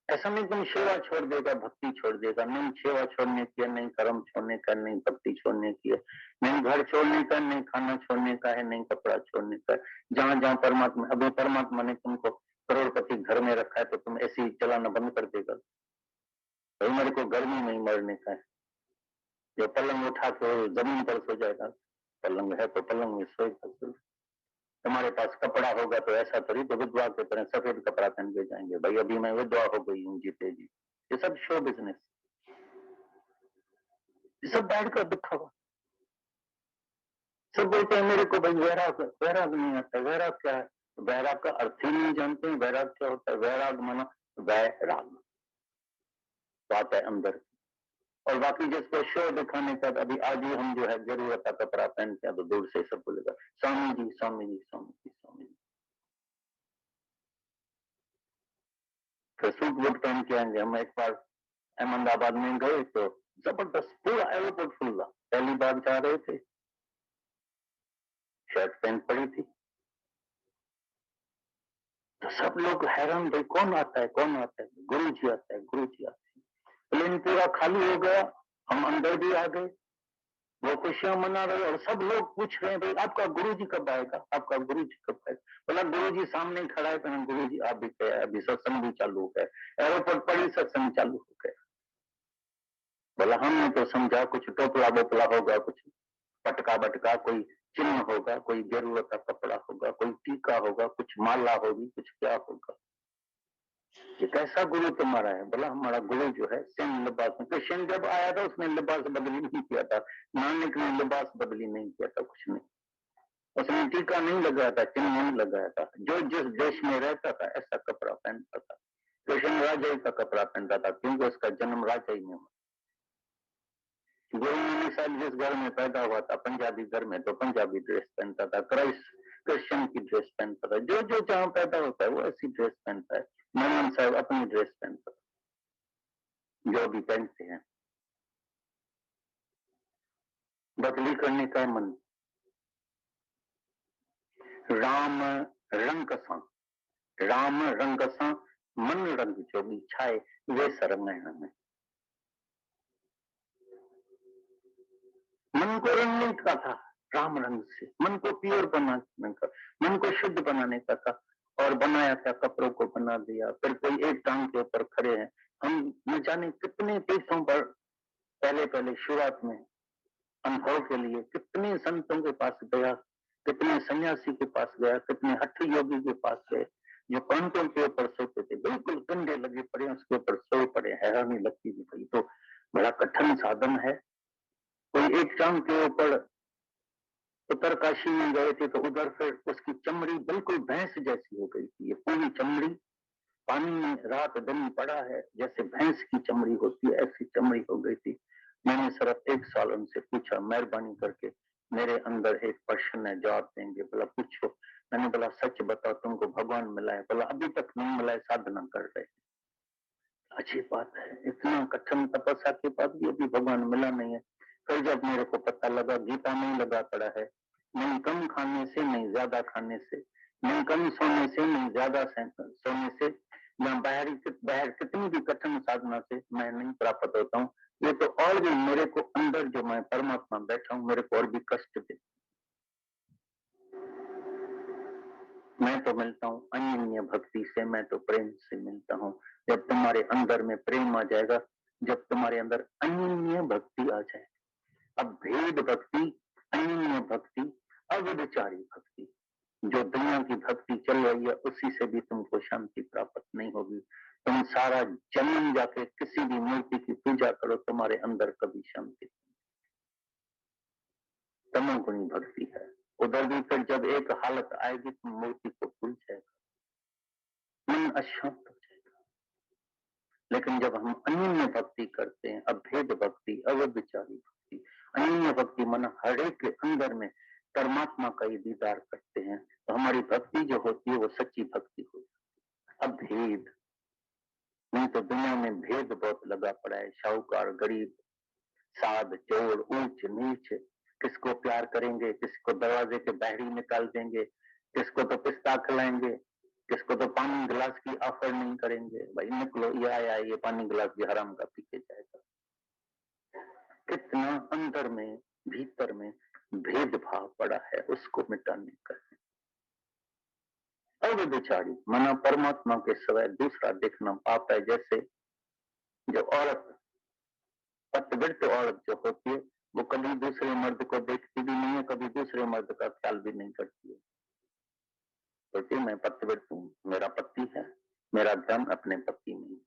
ऐसा नहीं तुम सेवा छोड़ देगा, भक्ति छोड़ देगा, नहीं सेवा छोड़ने की है, नहीं कर्म छोड़ने का, नहीं भक्ति छोड़ने की है, नहीं घर छोड़ने का, नहीं खाना छोड़ने का है, नहीं कपड़ा छोड़ने का। जहां जहां परमात्मा, अभी परमात्मा ने तुमको करोड़पति घर में रखा है तो तुम ऐसे ही चलाना बंद कर देगा? भाई मेरे को गर्मी में ही मरने का है, जो पलंग उठा के जमीन पर सो जाएगा, पलंग है तो पलंग में सोएगा। तुम्हारे पास कपड़ा होगा तो ऐसा थोड़ी तो विधवा की तरह सफेद कपड़ा पहन के जाएंगे, भाई अभी मैं विधवा हो गई हूँ जीते जी। ये सब शो बिजनेस, ये सब बैठ कर दिखावा। सब बोलते हैं मेरे को भाई वैराग, वैराग नहीं आता। वैराग क्या है? वैराग का अर्थ ही नहीं जानते हैं। वैराग क्या होता है? वैराग माना वैराग, बात है अंदर। और बाकी जिसको शो दिखाने का, अभी आज ही हम जो है जरूरत का कपड़ा पहन के तो दूर से सब बोलेगा स्वामी जी स्वामी जी स्वामी जी स्वामी जी। फिर सूट वूट पहन के आएंगे। हम एक बार अहमदाबाद में गए तो जबरदस्त पूरा एयरपोर्ट फुल था। पहली बार जा रहे थे, शर्ट पैंट पड़ी थी, तो सब लोग हैरान, भाई कौन आता है कौन आता है? गुरु जी आता है, गुरु जी आते हैं। प्लेन पूरा खाली हो गया, हम अंदर भी आ गए, वो खुशियां मना रहे और सब लोग पूछ रहे हैं भाई आपका गुरु जी कब आएगा, आपका गुरु जी कब आएगा? बोला गुरु जी सामने खड़ा है। तो गुरु जी आप भी गए, अभी सत्संग भी चालू हो गया, एयरपोर्ट पर ही सत्संग चालू हो गया। बोला हमने तो समझा कुछ टोपला बोपला होगा, कुछ पटका बटका, कोई चिन्ह होगा, कोई गेरुआ का कपड़ा होगा, कोई टीका होगा, कुछ माला होगी, कुछ क्या होगा। ये कैसा गुरु तुम्हारा है? बोला हमारा गुरु जो है सेम लिबास में, कृष्ण जब आया था उसने लिबास बदली नहीं किया था, नानक ने लिबास बदली नहीं किया था, कुछ नहीं। उसने टीका नहीं लगाया था, चिन्ह नहीं लगाया था, जो जिस देश में रहता था ऐसा कपड़ा पहनता था। कृष्ण राजा का कपड़ा पहनता था क्योंकि उसका जन्म राजा ही में हुआ। गुरु नानक साहब जिस घर में पैदा हुआ था पंजाबी घर में, तो पंजाबी ड्रेस पहनता था। क्रिश्चियन की ड्रेस पहनता था। जो जो जहाँ पैदा होता है वो ऐसी ड्रेस पहनता है। नानक साहब अपनी ड्रेस पहनता था, जो भी पहनते हैं। बदली करने का मन, राम रंग सा, राम रंग सा मन रंग जोगी छाए वे सरमैण में। मन को रंगने का था, राम रंग से मन को प्योर बनाने का, मन को शुद्ध बनाने का था। और बनाया क्या? कपड़ों को बना दिया। फिर कोई एक टांग के ऊपर खड़े हैं। हम न जाने कितने तीर्थों पर पहले पहले शुरुआत में अनुभव के लिए कितने संतों के पास गया, कितने सन्यासी के पास गया, कितने हठ योगी के पास गए, जो कांटों के ऊपर सोते थे, बिल्कुल कंधे लगे पड़े उसके ऊपर सो पड़े। हैरानी लगती थी भाई तो बड़ा कठिन साधन है। कोई एक टांग के ऊपर उत्तरकाशी में गए थे तो उधर फिर उसकी चमड़ी बिल्कुल भैंस जैसी हो गई थी। ये पूरी चमड़ी पानी में रात दिन पड़ा है, जैसे भैंस की चमड़ी होती है ऐसी चमड़ी हो गई थी। मैंने सिर्फ 1 साल उनसे पूछा मेहरबानी करके मेरे अंदर एक प्रश्न है, जवाब देंगे? बोला पूछो। मैंने बोला सच बताओ तुमको भगवान मिला है? बोला अभी तक नहीं मिला है, साधना कर रहे। अच्छी बात है, इतना कठिन तपस्या के बाद भी अभी भगवान मिला नहीं है। फिर जब मेरे को पता लगा गीता में लगा पड़ा है, नहीं कम खाने से नहीं ज्यादा खाने से, नहीं कम सोने से नहीं ज्यादा सोने से, या बाहर कितनी भी कठिन साधना से मैं नहीं प्राप्त होता हूँ। ये तो और भी मेरे को अंदर जो मैं परमात्मा बैठा हूँ मेरे को और भी कष्ट दे। मैं तो मिलता हूँ अनन्य भक्ति से, मैं तो प्रेम से मिलता हूँ। जब तुम्हारे अंदर में प्रेम आ जाएगा, जब तुम्हारे अंदर अनन्य भक्ति आ जाए, अब भेद भक्ति, अनन्य भक्ति, अविचारी भक्ति, जो दुनिया की भक्ति चल रही है उसी से भी तुमको शांति प्राप्त नहीं होगी। तुम सारा जन्म जाके किसी भी मूर्ति की पूजा करो, तुम्हारे अंदर कभी शांति। तमोगुणी भक्ति है। उधर भी फिर जब एक हालत आएगी तो मूर्ति को भूल जाएगा, मन अशांत हो जाएगा। लेकिन जब हम अनन्य भक्ति करते हैं, अभेद भक्ति, अव्यभिचारी भक्ति, अनन्य भक्ति मन हर एक के अंदर में परमात्मा का ही दीदार करते हैं, तो हमारी भक्ति जो होती है वो सच्ची भक्ति होती है। अभेद नहीं तो दुनिया में भेद बहुत लगा पड़ा है, शाहूकार गरीब, साध चोर, ऊंच नीच, किसको प्यार करेंगे, किसको दरवाजे के बाहरी निकाल देंगे, किसको तो पिस्ता खिलाएंगे, इसको तो पानी गिलास की ऑफर नहीं करेंगे, भाई निकलो, ये आया, ये पानी गिलास भी हराम का पी के जाएगा। कितना अंदर में, भीतर में भेदभाव पड़ा है, उसको मिटाने का। अब बेचारी मना परमात्मा के सिवाय दूसरा देखना पाप है। जैसे जो औरत, पतिव्रत औरत जो होती है, वो कभी दूसरे मर्द को देखती भी नहीं है, कभी दूसरे मर्द का ख्याल भी नहीं करती है। सोचिए, मैं पतिव्रत हूँ, मेरा पति है, मेरा ध्यान अपने पति में।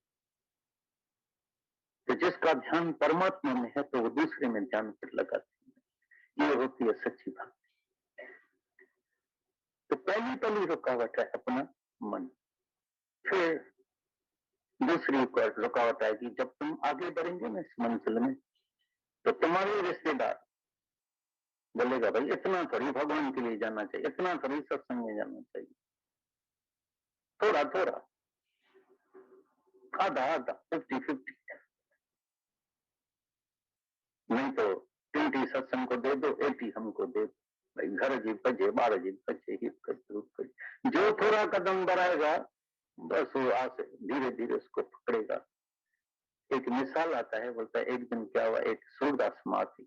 तो जिसका ध्यान परमात्मा में है तो वो दूसरे में ध्यान फिर लगाती है। ये होती है सच्ची भक्ति। तो पहली रुकावट है अपना मन। फिर दूसरी रुकावट है कि जब तुम आगे बढ़ेंगे ना इस मंजिल में, तो तुम्हारे रिश्तेदार बोलेगा, भाई इतना थोड़ी भगवान के लिए जाना चाहिए, इतना थोड़ी सत्संग में जाना चाहिए, थोड़ा थोड़ा, आधा आधा, 50-50, नहीं तो 20 सत्संग को दे दो, 80 हमको दे दो। भाई घर जीव बजे, 12 जीव बजे, जो थोड़ा कदम बढ़ाएगा बस वो आसे धीरे धीरे उसको पकड़ेगा। एक मिसाल आता है, बोलता है एक दिन क्या हुआ, एक सूरदास माँ थी,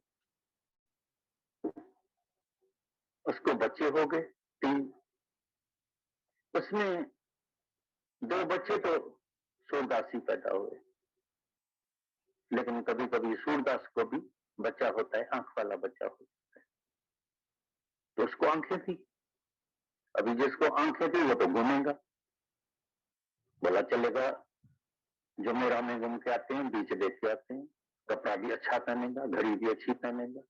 उसको बच्चे हो गए 3। उसमें 2 बच्चे तो सूरदास ही पैदा हुए, लेकिन कभी कभी सूरदास को भी बच्चा होता है, आंख वाला बच्चा होता है, तो उसको आंखें थी। अभी जिसको आंखें थी वो तो घूमेगा, बोला चलेगा, जो मेरा में घूम के आते हैं, बीच देख के आते हैं, कपड़ा भी अच्छा पहनेगा, घड़ी भी अच्छी पहनेगा।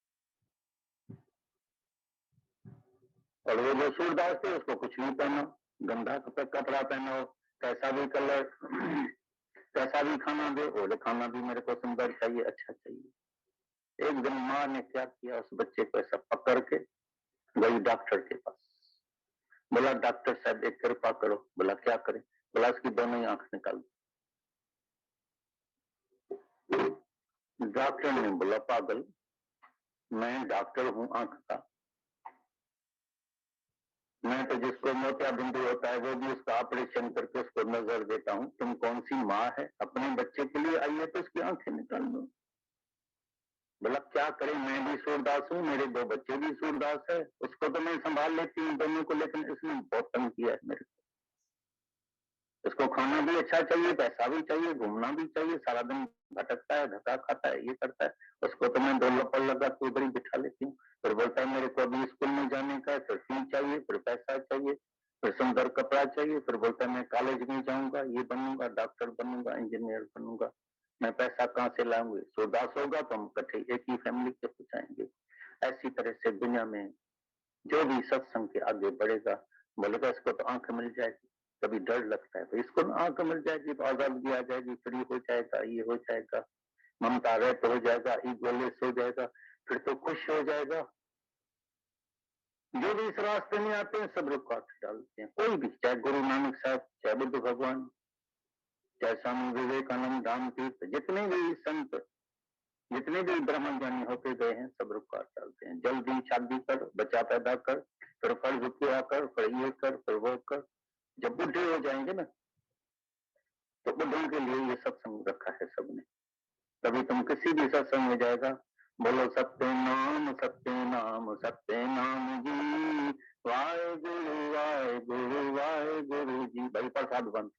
और वो जो सूरदास थे उसको कुछ नहीं पहना, गंदा कपड़ा पहना हो, कैसा भी कलर, कैसा भी खाना दे, बोले खाना भी मेरे को सुंदर चाहिए, अच्छा चाहिए। एक दिन माँ ने क्या किया, उस बच्चे को ऐसा पकड़ के गई डॉक्टर के पास। बोला डॉक्टर साहब एक कृपा करो। बोला क्या करें? बोला उसकी दोनों ही आंख निकाल दो। डॉक्टर ने बोला पागल, मैं डॉक्टर हूं आंख का, मैं तो जिसको मोतिया बिंदु होता है वो भी उसका ऑपरेशन करके उसको नजर देता हूँ, तुम कौन सी माँ है, अपने बच्चे के लिए आई है तो उसकी आंखें निकाल दो। बोला क्या करें, मैं भी सूरदास हूँ, मेरे 2 बच्चे भी सूरदास है, उसको तो मैं संभाल लेती हूँ दोनों को, लेकिन इसने बहुत तंग किया है मेरे को। इसको खाना भी अच्छा चाहिए, पैसा भी चाहिए, घूमना भी चाहिए, सारा दिन भटकता है, धक्का खाता है, ये करता है, उसको तो मैं 2 लपड़ लगा के उधर ही बिठा लेती हूँ। फिर बोलता है मेरे को अभी स्कूल में जाने का है, फिर फीस चाहिए, फिर पैसा चाहिए, फिर सुंदर कपड़ा चाहिए, फिर बोलता है मैं कॉलेज में जाऊंगा, ये बनूंगा, डॉक्टर बनूंगा, इंजीनियर बनूंगा, मैं पैसा कहाँ से लाऊंगी? सूरदास होगा तो हम इकट्ठे एक ही फैमिली के हो जाएंगे। ऐसी तरह से दुनिया में जो भी सत्संग के आगे बढ़ेगा, बोलेगा इसको तो आंख मिल जाएगी, कभी डर लगता है तो इसको आंख मिल जाएगी तो आजादी आ जाएगी, फ्री हो जाएगा, ये हो जाएगा, ममता रहित हो जाएगा, ईगोलेस हो जाएगा, फिर तो खुश हो जाएगा। जो भी इस रास्ते में आते हैं सब रुकावट डालते हैं, कोई भी, चाहे गुरु नानक साहब, चाहे बुद्ध भगवान, चाहे स्वामी विवेकानंद, रामतीर्थ, जितने भी संत, जितने भी ब्रह्म ज्ञानी होते गए हैं, सब रुकावट डालते हैं। जल्दी शादी कर, बच्चा पैदा कर, फिर फर्ज पूरा कर, फिर ये कर, फिर वो कर, जब बुढ़े हो जाएंगे ना तो बुढ़ों के लिए ये सत्संग रखा है सबने। तभी तुम किसी भी सत्संग में जाएगा, बोलो सत्यनाम सत्यनाम सत्यनाम जी, वाहे गुरु वाहे गुरु जी। भाई प्रसाद बंद,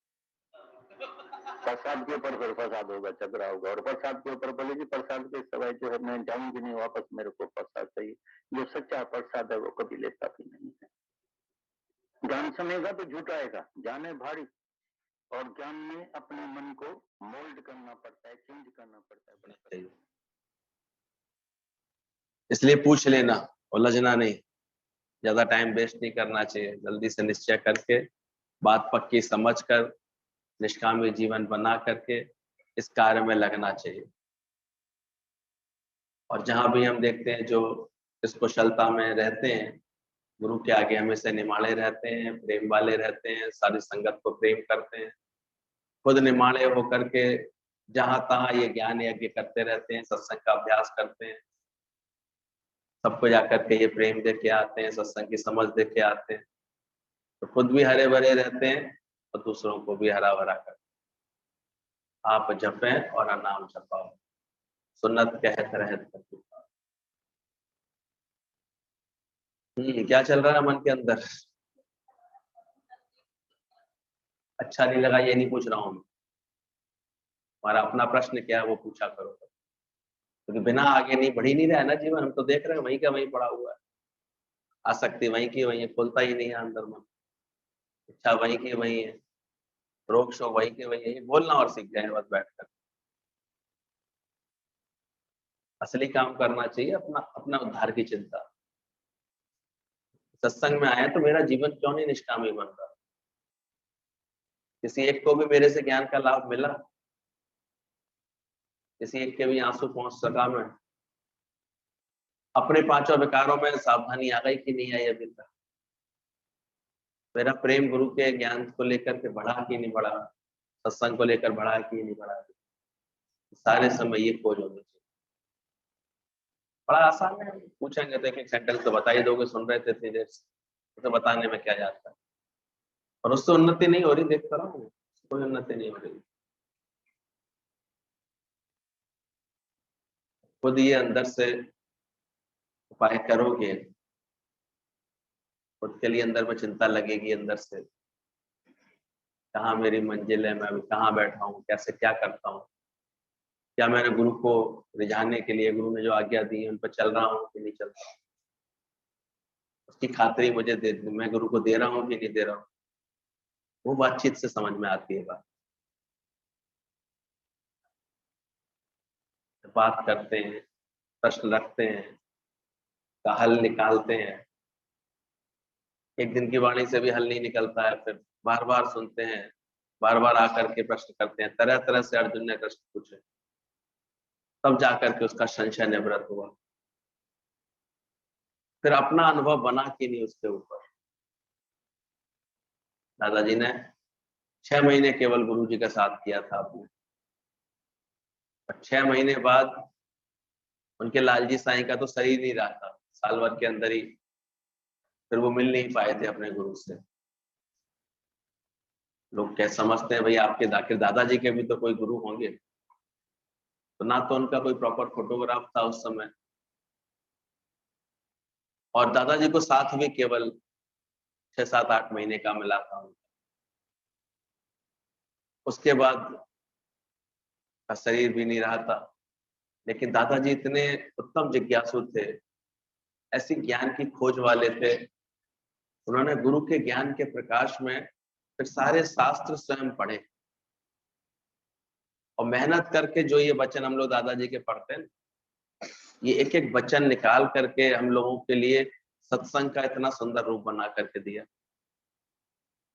प्रसाद के ऊपर फिर प्रसाद होगा, झगड़ा होगा, और प्रसाद के ऊपर बोलेगी प्रसाद के सिवाय जो है मैं जाऊंगी नहीं वापस, मेरे को प्रसाद चाहिए। जो सच्चा प्रसाद है वो कभी लेता भी नहीं है। ज्ञान सुनेगा तो झूठाएगा, ज्ञान है भारी, और ज्ञान में अपने मन को मोल्ड करना पड़ता है, चेंज करना पड़ता है। इसलिए पूछ लेना, उलझना नहीं, ज्यादा टाइम वेस्ट नहीं करना चाहिए, जल्दी से निश्चय करके, बात पक्की समझ कर, निष्कामी जीवन बना करके इस कार्य में लगना चाहिए। और जहां भी हम देखते हैं जो इस कुशलता में रहते हैं, गुरु के आगे हमेशा निमाड़े रहते हैं, प्रेम वाले रहते हैं, सारी संगत को प्रेम करते हैं, खुद निमाड़े होकर के जहां तहां ये ज्ञान यज्ञ करते रहते हैं, सत्संग का अभ्यास करते हैं, सबको जाकर के ये प्रेम दे के आते हैं, सत्संग की समझ दे के आते हैं, तो खुद भी हरे भरे रहते हैं और दूसरों को भी हरा भरा कर। आप जपें और नाम जपाओ, सुन्नत कहत रहत कछु। क्या चल रहा है मन के अंदर? अच्छा नहीं लगा ये नहीं पूछ रहा हूँ, हमारा अपना प्रश्न क्या है वो पूछा करो, क्योंकि बिना आगे नहीं बढ़ी नहीं रहा है ना जीवन। हम तो देख रहे हैं वहीं का वहीं पड़ा हुआ है, आसक्ति वहीं की वहीं है, खुलता ही नहीं है अंदर मन, इच्छा वहीं की वहीं है, रोग शोक वहीं के वहीं है। ये बोलना और सीख गए बस बैठकर। असली काम करना चाहिए अपना, अपना उद्धार की चिंता। सत्संग में आया तो मेरा जीवन क्यों नहीं निष्कामी बन रहा? किसी एक को भी मेरे से ज्ञान का लाभ मिला? किसी एक के भी आंसू पहुंच सका मैं? अपने पांचों विकारों में सावधानी आ गई कि नहीं आई अभी तक? मेरा प्रेम गुरु के ज्ञान को लेकर के बढ़ा कि नहीं बढ़ा? सत्संग को लेकर बढ़ा कि नहीं बढ़ा? सारे समय ये खोज होनी चाहिए। बड़ा आसान है, पूछेंगे तो एक एक सेंटेंस तो बता ही दोगे, सुन रहे थे इतनी देर से, तो बताने में क्या जाता है? और उससे उन्नति नहीं हो रही, देखता रहा हूँ, कोई उन्नति नहीं हो रही। खुद ये अंदर से उपाय करोगे, खुद के लिए अंदर में चिंता लगेगी अंदर से, कहाँ मेरी मंजिल है, मैं अभी कहाँ बैठा हूँ, कैसे क्या करता हूँ, क्या मैंने गुरु को रिझाने के लिए गुरु ने जो आज्ञा दी है उन पर चल रहा हूँ कि नहीं चल रहा हूँ, उसकी खातिरी मुझे मैं गुरु को दे रहा हूँ कि नहीं दे रहा हूँ। वो बातचीत से समझ में आती है बात। बात करते हैं, प्रश्न रखते हैं, का हल निकालते हैं। एक दिन की वाणी से भी हल नहीं निकलता है, फिर बार बार सुनते हैं, बार बार आकर के प्रश्न करते हैं। तरह तरह से अर्जुन ने प्रश्न पूछे, तब जाकर के उसका संशय निवृत्त हुआ। फिर अपना अनुभव बना कि नहीं उसके ऊपर। दादाजी ने 6 महीने केवल गुरु जी का साथ किया था आपने, और 6 महीने बाद उनके लालजी साईं का तो शरीर नहीं रहा था, साल भर के अंदर ही फिर वो मिल नहीं पाए थे अपने गुरु से। लोग क्या समझते हैं भाई आपके आखिर दादाजी के भी तो कोई गुरु होंगे, तो ना तो उनका कोई प्रॉपर फोटोग्राफ था उस समय, और दादाजी को साथ भी केवल 6-7-8 महीने का मिला था। उसके बाद का शरीर भी नहीं रहा था। लेकिन दादाजी इतने उत्तम जिज्ञासु थे, ऐसी ज्ञान की खोज वाले थे, उन्होंने गुरु के ज्ञान के प्रकाश में फिर सारे शास्त्र स्वयं पढ़े, और मेहनत करके जो ये वचन हम लोग दादाजी के पढ़ते हैं, ये एक एक वचन निकाल करके हम लोगों के लिए सत्संग का इतना सुंदर रूप बना करके दिया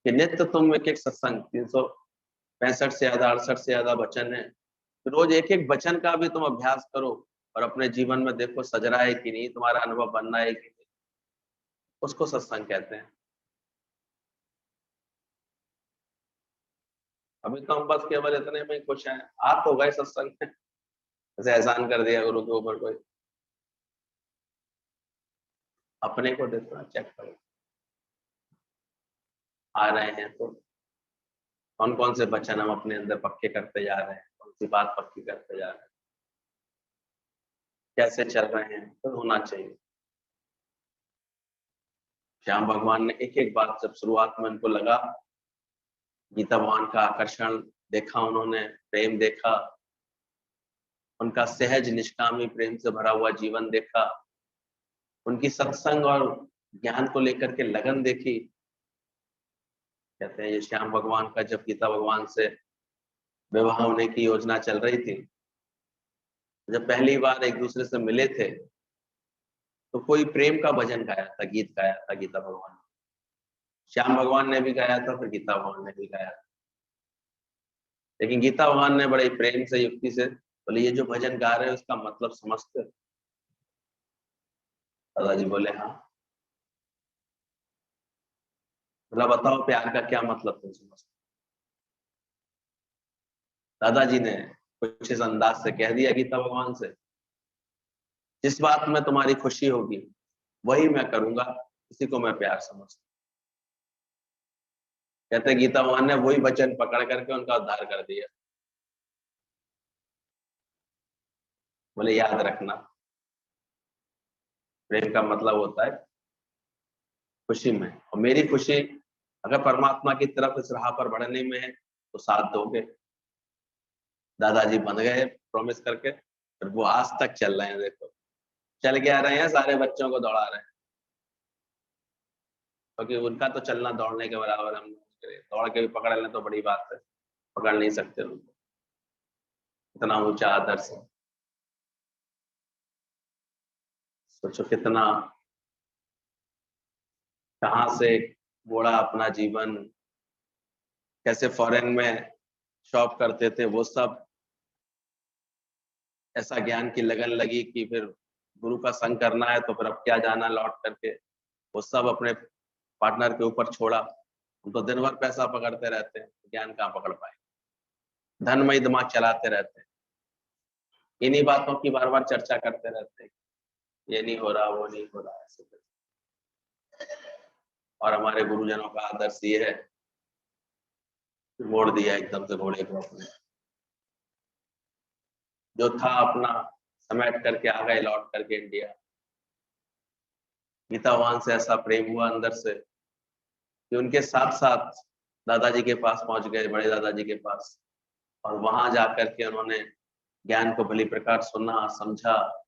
कि नित्य तुम एक एक सत्संग 365 से ज्यादा 68 से ज्यादा वचन है, रोज एक एक वचन का भी तुम अभ्यास करो और अपने जीवन में देखो सज रहा है कि नहीं, तुम्हारा अनुभव बनना है कि नहीं, उसको सत्संग कहते हैं। अभी तो हम बस केवल इतने में ही खुश हैं, आप तो गए सत्संग में, जैसे एहसान कर दिया गुरु के ऊपर कोई। अपने को देखना, चेक करो आ रहे हैं तो कौन कौन से वचन हम अपने अंदर पक्के करते जा रहे हैं, कौन सी बात पक्की करते जा रहे हैं, कैसे चल रहे हैं, तो होना चाहिए। श्याम भगवान ने एक एक बात जब शुरुआत में उनको लगा, गीता भगवान का आकर्षण देखा उन्होंने, प्रेम देखा, उनका सहज निष्कामी प्रेम से भरा हुआ जीवन देखा, उनकी सत्संग और ज्ञान को लेकर के लगन देखी। कहते हैं ये श्याम भगवान का जब गीता भगवान से विवाह होने की योजना चल रही थी, जब पहली बार एक दूसरे से मिले थे, तो कोई प्रेम का भजन गाया था, गीत गाया था गीता भगवान ने। श्याम भगवान ने भी गाया था, फिर गीता भगवान ने भी गाया था। लेकिन गीता भगवान ने बड़े प्रेम से युक्ति से बोले, ये जो भजन गा रहे हो उसका मतलब समझते हो? दादाजी बोले हाँ। बोला बताओ प्यार का क्या मतलब तुम समझते? दादाजी ने कुछ इस अंदाज से कह दिया गीता भगवान से, जिस बात में तुम्हारी खुशी होगी वही मैं करूंगा, इसी को मैं प्यार समझता। कहते गीता भगवान ने वही वचन पकड़ करके उनका उद्धार कर दिया। बोले याद रखना, प्रेम का मतलब होता है खुशी में, और मेरी खुशी अगर परमात्मा की तरफ इस राह पर बढ़ने में है तो साथ दोगे। दादाजी बन गए प्रॉमिस करके, फिर वो आज तक चल रहे हैं। देखो चल के आ रहे हैं, सारे बच्चों को दौड़ा रहे हैं, क्योंकि उनका तो चलना दौड़ने के बराबर, हम दौड़ के भी पकड़ लें तो बड़ी बात है, पकड़ नहीं सकते उनको, इतना ऊंचा आदर्श है। सोचो कितना, कहाँ से मोड़ा अपना जीवन, कैसे फॉरेन में शॉप करते थे, वो सब ऐसा ज्ञान की लगन लगी कि फिर गुरु का संग करना है तो फिर अब क्या जाना लौट करके, वो सब अपने पार्टनर के ऊपर छोड़ा। हम तो दिन भर पैसा पकड़ते रहते हैं, ज्ञान कहाँ पकड़ पाए, धनमय दिमाग चलाते रहते हैं, इन्हीं बातों की बार बार चर्चा करते रहते हैं, ये नहीं हो रहा, वो नहीं हो रहा, ऐसे और हमारे गुरुजनों का आदर्श ये है, मोड़ दिया एकदम से घोड़े को अपने, जो था अपना समेट करके आ गए लौट करके इंडिया। गीता भगवान से ऐसा प्रेम हुआ अंदर से कि उनके साथ साथ दादाजी के पास पहुंच गए, बड़े दादाजी के पास, और वहां जाकर के उन्होंने ज्ञान को भली प्रकार सुना, समझा,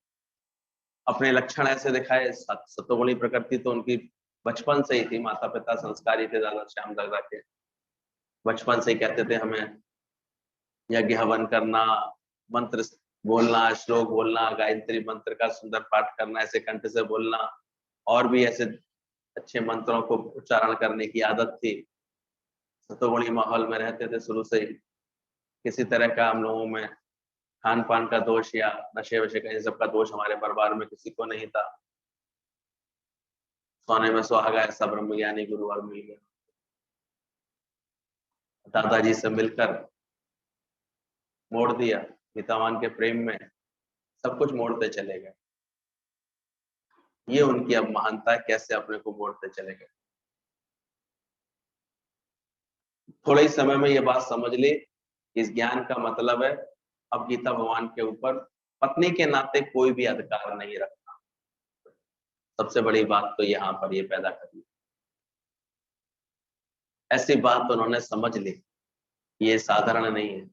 अपने लक्षण ऐसे दिखाए। सतोगुणी प्रकृति तो उनकी बचपन से ही थी, माता पिता संस्कारी थे दादा श्याम दादा के, बचपन से ही कहते थे हमें यज्ञ हवन करना, मंत्र बोलना, श्लोक बोलना, गायत्री मंत्र का सुंदर पाठ करना, ऐसे कंठ से बोलना, और भी ऐसे अच्छे मंत्रों को उच्चारण करने की आदत थी। सतोगुणी माहौल में रहते थे शुरू से ही, किसी तरह का हम लोगों में खान पान का दोष या नशे वशे का इन सब का दोष हमारे परिवार में किसी को नहीं था। सोने में सुहागा ऐसा ब्रह्मज्ञानी गुरु और मिल गया, दादाजी से मिलकर मोड़ दिया, गीतावान के प्रेम में सब कुछ मोड़ते चले गए। ये उनकी अब महानता है, कैसे अपने को मोड़ते चले गए। थोड़े ही समय में ये बात समझ ली, इस ज्ञान का मतलब है अब गीता भगवान के ऊपर पत्नी के नाते कोई भी अधिकार नहीं रखना। सबसे बड़ी बात तो यहाँ पर ये पैदा करनी, ऐसी बात उन्होंने समझ ली, ये साधारण नहीं है।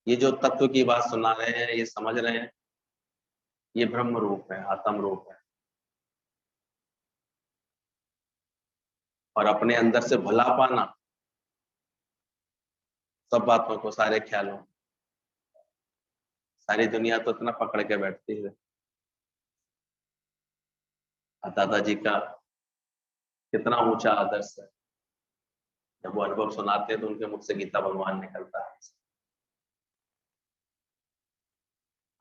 ये जो तत्व की बात सुना रहे हैं, ये समझ रहे हैं, ये ब्रह्म रूप है, आत्म रूप है, और अपने अंदर से भुला पाना सब बातों को, सारे ख्यालों, सारी दुनिया तो इतना पकड़ के बैठती है। दादाजी का कितना ऊंचा आदर्श है, जब वो अनुभव सुनाते हैं तो उनके मुख से गीता भगवान निकलता है,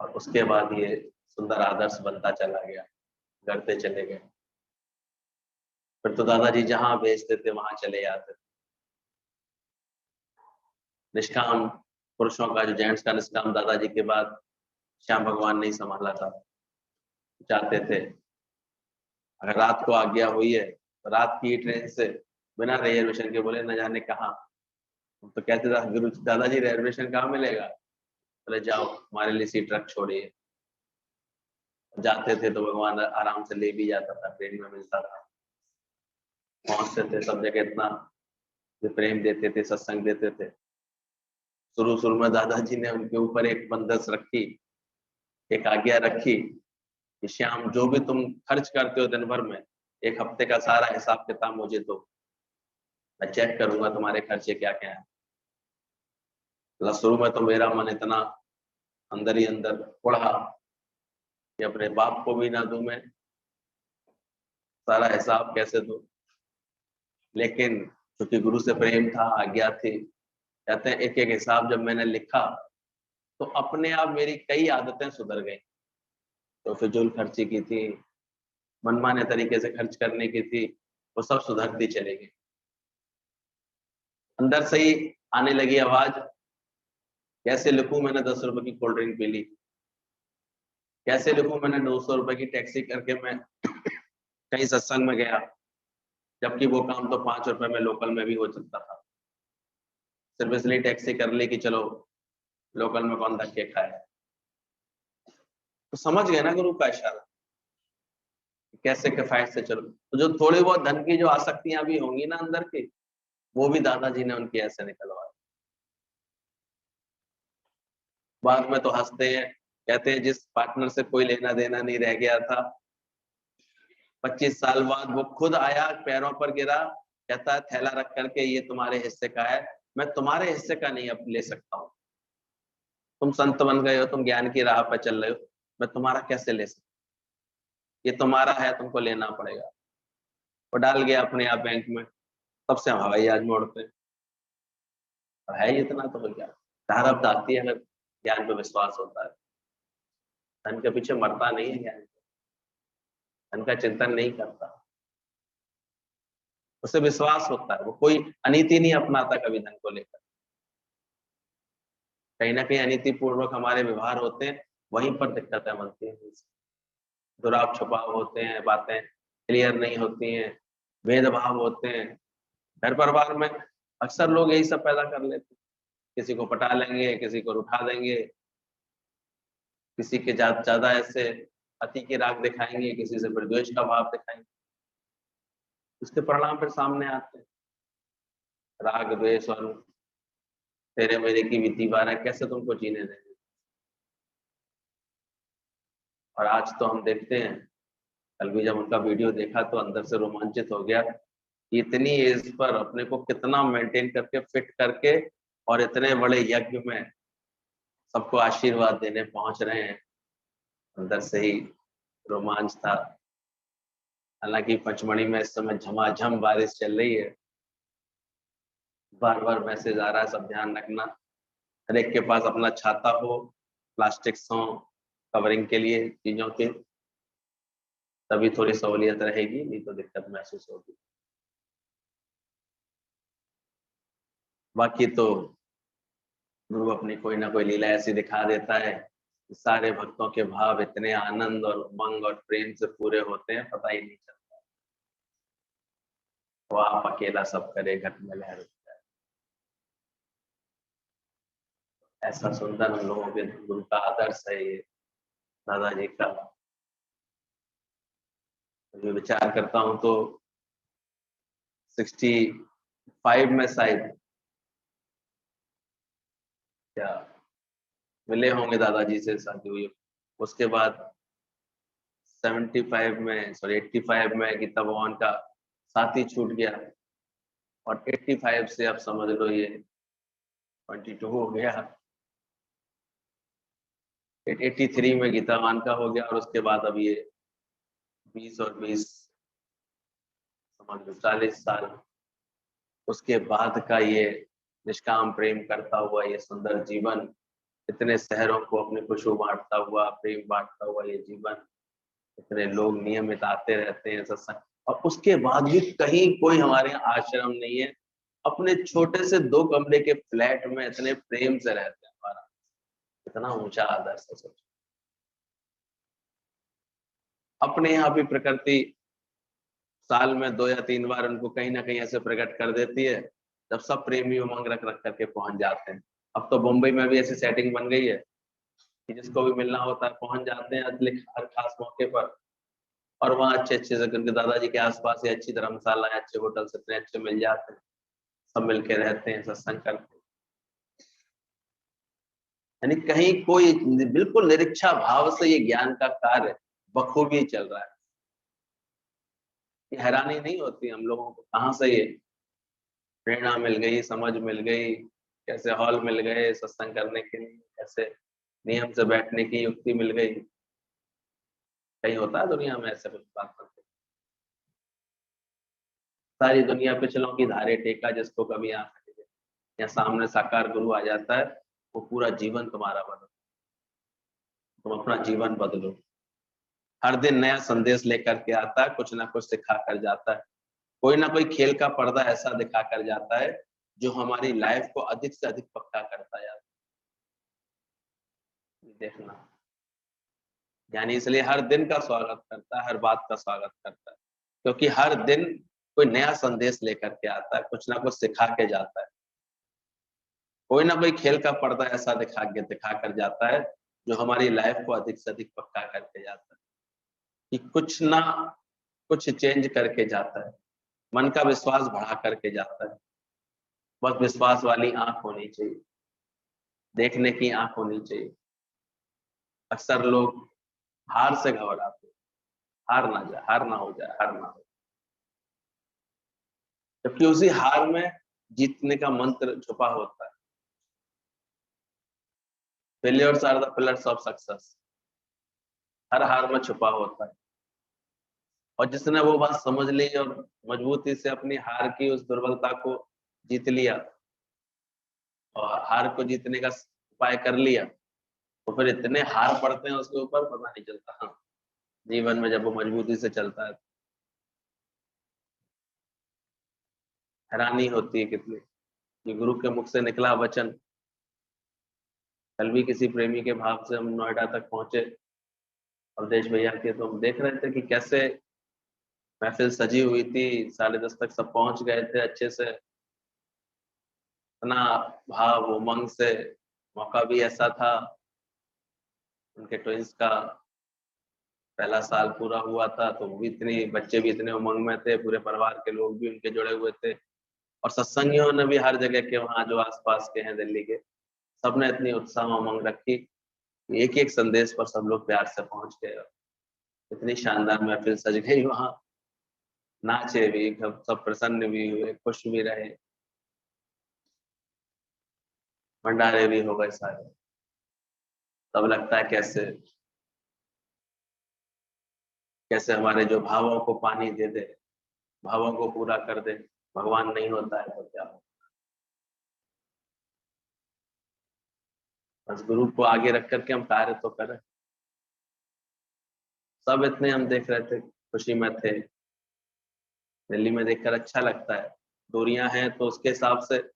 और उसके बाद ये सुंदर आदर्श बनता चला गया, करते चले गए। फिर तो दादाजी जहां भेजते थे वहां चले जाते थे। निष्काम पुरुषों का, जो जेंट्स का निष्काम दादाजी के बाद श्याम भगवान नहीं संभाला था। चाहते थे अगर रात को आज्ञा हुई है तो रात की ट्रेन से बिना रिजर्वेशन के, बोले न जाने कहाँ, तो कहते थे गुरु दादाजी रिजर्वेशन कहाँ मिलेगा, बोले जाओ हमारे लिए सीट रख छोड़िए। जाते थे तो भगवान आराम से ले भी जाता था, ट्रेन में मिलता था, पहुंचते थे सब जगह, इतना प्रेम देते थे, सत्संग देते थे। शुरू में दादाजी ने उनके ऊपर एक बंदश रखी, एक आज्ञा रखी कि श्याम जो भी तुम खर्च करते हो दिन भर में, एक हफ्ते का सारा हिसाब किताब मुझे दो, मैं चेक करूंगा तुम्हारे खर्चे क्या क्या है। शुरू में तो मेरा मन इतना अंदर ही अंदर उड़ा कि अपने बाप को भी ना दूं मैं, सारा हिसाब कैसे दूं। लेकिन क्योंकि गुरु से प्रेम था, आज्ञा थी, कहते हैं एक एक हिसाब जब मैंने लिखा तो अपने आप मेरी कई आदतें सुधर गई। तो फिजूल खर्ची की थी, मनमाने तरीके से खर्च करने की थी, वो सब सुधरती चली गई। अंदर से ही आने लगी आवाज, कैसे लिखूं मैंने 10 रुपए की कोल्ड ड्रिंक पी ली, कैसे लिखूं मैंने 200 रुपए की टैक्सी करके मैं कहीं सत्संग में गया, जबकि वो काम तो 5 रुपए में लोकल में भी हो सकता था। सिर्फ इसलिए टैक्सी कर ली कि चलो लोकल में कौन धक्के खाए। तो समझ गए ना गुरु का इशारा, कैसे किफायत से चलो। तो जो थोड़ी बहुत धन की जो आसक्तियां भी होंगी ना अंदर की, वो भी दादाजी ने उनकी ऐसे निकलवाई। बाद में तो हंसते हैं, कहते हैं जिस पार्टनर से कोई लेना देना नहीं रह गया था, 25 साल बाद वो खुद आया, पैरों पर गिरा, कहता है थैला रख करके ये तुम्हारे हिस्से का है, मैं तुम्हारे हिस्से का नहीं अब ले सकता हूँ। तुम संत बन गए हो, तुम ज्ञान की राह पर चल रहे हो, मैं तुम्हारा कैसे ले सकता, ये तुम्हारा है, तुमको लेना पड़ेगा। वो डाल गया अपने आप बैंक में, तब से हम हवाई जहाज में उड़ते हैं। अब है इतना तो हो गया, धारप आती है अगर ज्ञान पे विश्वास होता है। धन के पीछे मरता नहीं है ज्ञान, धन का चिंतन नहीं करता, उसे विश्वास होता है, वो कोई अनीति नहीं अपनाता कभी धन को लेकर। कहीं ना कहीं अनीति पूर्वक हमारे व्यवहार होते हैं, वहीं पर दिक्कतें बनती हैं, दुराप छुपाव होते हैं, बातें क्लियर नहीं होती हैं, भेदभाव होते हैं। घर परिवार में अक्सर लोग यही सब पैदा कर लेते हैं, किसी को पटा लेंगे, किसी को उठा देंगे, किसी के ज्यादा ऐसे अति की राग दिखाएंगे, किसी से फिर द्वेष का भाव दिखाएंगे, उसके परिणाम फिर सामने आते हैं। राग द्वेष और तेरे मेरे की विधि वार कैसे तुमको जीने देंगे। और आज तो हम देखते हैं, कल भी जब उनका वीडियो देखा तो अंदर से रोमांचित हो गया, इतनी एज पर अपने को कितना मेंटेन करके फिट करके और इतने बड़े यज्ञ में सबको आशीर्वाद देने पहुंच रहे हैं। अंदर से ही रोमांच था। हालांकि पचमढ़ी में इस समय झमाझम बारिश चल रही है, बार बार मैसेज आ रहा है, सब ध्यान रखना, हर एक के पास अपना छाता हो, प्लास्टिक हो कवरिंग के लिए चीजों के, तभी थोड़ी सहूलियत रहेगी, नहीं तो दिक्कत महसूस होगी। बाकी तो गुरु अपनी कोई ना कोई लीला ऐसी दिखा देता है, सारे भक्तों के भाव इतने आनंद और उमंग और प्रेम से पूरे होते हैं, पता ही नहीं चलता। वो आप अकेला सब करे, घट में लहर उठ जाए। ऐसा सुंदर हम लोगों के गुरु का आदर्श है ये दादाजी का। मैं विचार करता हूँ तो 65 में शायद क्या मिले होंगे दादाजी से, शादी हुई, उसके बाद 75 में, सॉरी 85 में कि तब वहाँ का साथी छूट गया, और 85 से आप समझ लो ये 22 हो गया, 83 में गीतावान का हो गया, और उसके बाद अब ये 20 और 20 समझ लो 40 साल, उसके बाद का ये निष्काम प्रेम करता हुआ ये सुंदर जीवन, इतने शहरों को अपने खुशबू बांटता हुआ, प्रेम बांटता हुआ ये जीवन, इतने लोग नियमित आते रहते हैं सत्संग, और उसके बाद भी कहीं कोई हमारे यहाँ आश्रम नहीं है, अपने छोटे से 2 कमरे के फ्लैट में इतने प्रेम से रहते हैं। हमारा इतना ऊंचा आदर्श है। सोचो अपने यहाँ भी प्रकृति साल में 2 या 3 बार उनको कहीं ना कहीं ऐसे प्रकट कर देती है, जब सब प्रेमी उमंग रख रख करके पहुंच जाते हैं। अब तो मुंबई में भी ऐसी सेटिंग बन गई है कि जिसको भी मिलना होता है पहुंच जाते हैं हर खास मौके पर, और वहाँ अच्छे अच्छे से करके दादाजी के आसपास ही अच्छी धर्मशाला, अच्छे होटल इतने अच्छे मिल जाते हैं, सब मिलके रहते हैं, सत्संग करते हैं। यानी कहीं कोई बिल्कुल निरीक्षा भाव से ये ज्ञान का कार्य बखूबी चल रहा है। ये हैरानी नहीं होती हम लोगों को, कहाँ से ये प्रेरणा मिल गई, समझ मिल गई, कैसे हॉल मिल गए सत्संग करने के लिए, कैसे नियम से बैठने की युक्ति मिल गई। कहीं होता है दुनिया में ऐसे कुछ बात करते, सारी दुनिया पिछलों की धारे टेका जिसको कभी आ सके, या सामने साकार गुरु आ जाता है, वो पूरा जीवन तुम्हारा बदल, तुम अपना जीवन बदलो। हर दिन नया संदेश लेकर के आता है, कुछ ना कुछ सिखा कर जाता है, कोई ना कोई खेल का पर्दा ऐसा दिखा कर जाता है जो हमारी लाइफ को अधिक से अधिक पक्का करता है। देखना, यानी इसलिए हर दिन का स्वागत करता है, हर बात का स्वागत करता है, क्योंकि हर दिन कोई नया संदेश लेकर के आता है, कुछ ना कुछ सिखा के जाता है, कोई ना कोई खेल का पर्दा ऐसा दिखा कर जाता है जो हमारी लाइफ को अधिक से अधिक पक्का करके जाता है कि कुछ ना कुछ चेंज करके जाता है, मन का विश्वास बढ़ा करके जाता है। बस विश्वास वाली आंख होनी चाहिए, देखने की आंख होनी चाहिए। अक्सर लोग हार से घबराते हैं, हार ना जाए, हार ना हो जाए, हार ना हो, जबकि उसी हार में जीतने का मंत्र छुपा होता है। Failures are the pillars of success, हर हार में छुपा होता है। और जिसने वो बात समझ ली और मजबूती से अपनी हार की उस दुर्बलता को जीत लिया और हार को जीतने का उपाय कर लिया, तो फिर इतने हार पड़ते हैं उसके ऊपर, पता नहीं चलता। हाँ, जीवन में जब वो मजबूती से चलता है हैरानी होती है कितनी। ये गुरु के मुख से निकला वचन, कल भी किसी प्रेमी के भाव से हम नोएडा तक पहुंचे, अवधेश भैया के, तो हम देख रहे थे कि कैसे महफिल सजी हुई थी, 10:30 तक सब पहुंच गए थे अच्छे से, इतना भाव उमंग से। मौका भी ऐसा था, उनके ट्विंस का पहला साल पूरा हुआ था, तो वो भी इतने बच्चे भी इतने उमंग में थे, पूरे परिवार के लोग भी उनके जुड़े हुए थे, और सत्संगियों ने भी हर जगह के वहाँ जो आसपास के हैं दिल्ली के, सबने इतनी उत्साह उमंग रखी, एक एक संदेश पर सब लोग प्यार से पहुंच गए। इतनी शानदार महफिल सज गई, वहाँ नाचे भी, सब प्रसन्न भी हुए, खुश भी रहे, भंडारे भी हो गए सारे। तब लगता है कैसे कैसे हमारे जो भावों को पानी दे दे, भावों को पूरा कर दे, भगवान नहीं होता है तो क्या हो। बस गुरु को आगे रख करके हम कार्य तो करें। सब इतने हम देख रहे थे, खुशी में थे, दिल्ली में देखकर अच्छा लगता है। दूरियां हैं तो उसके हिसाब से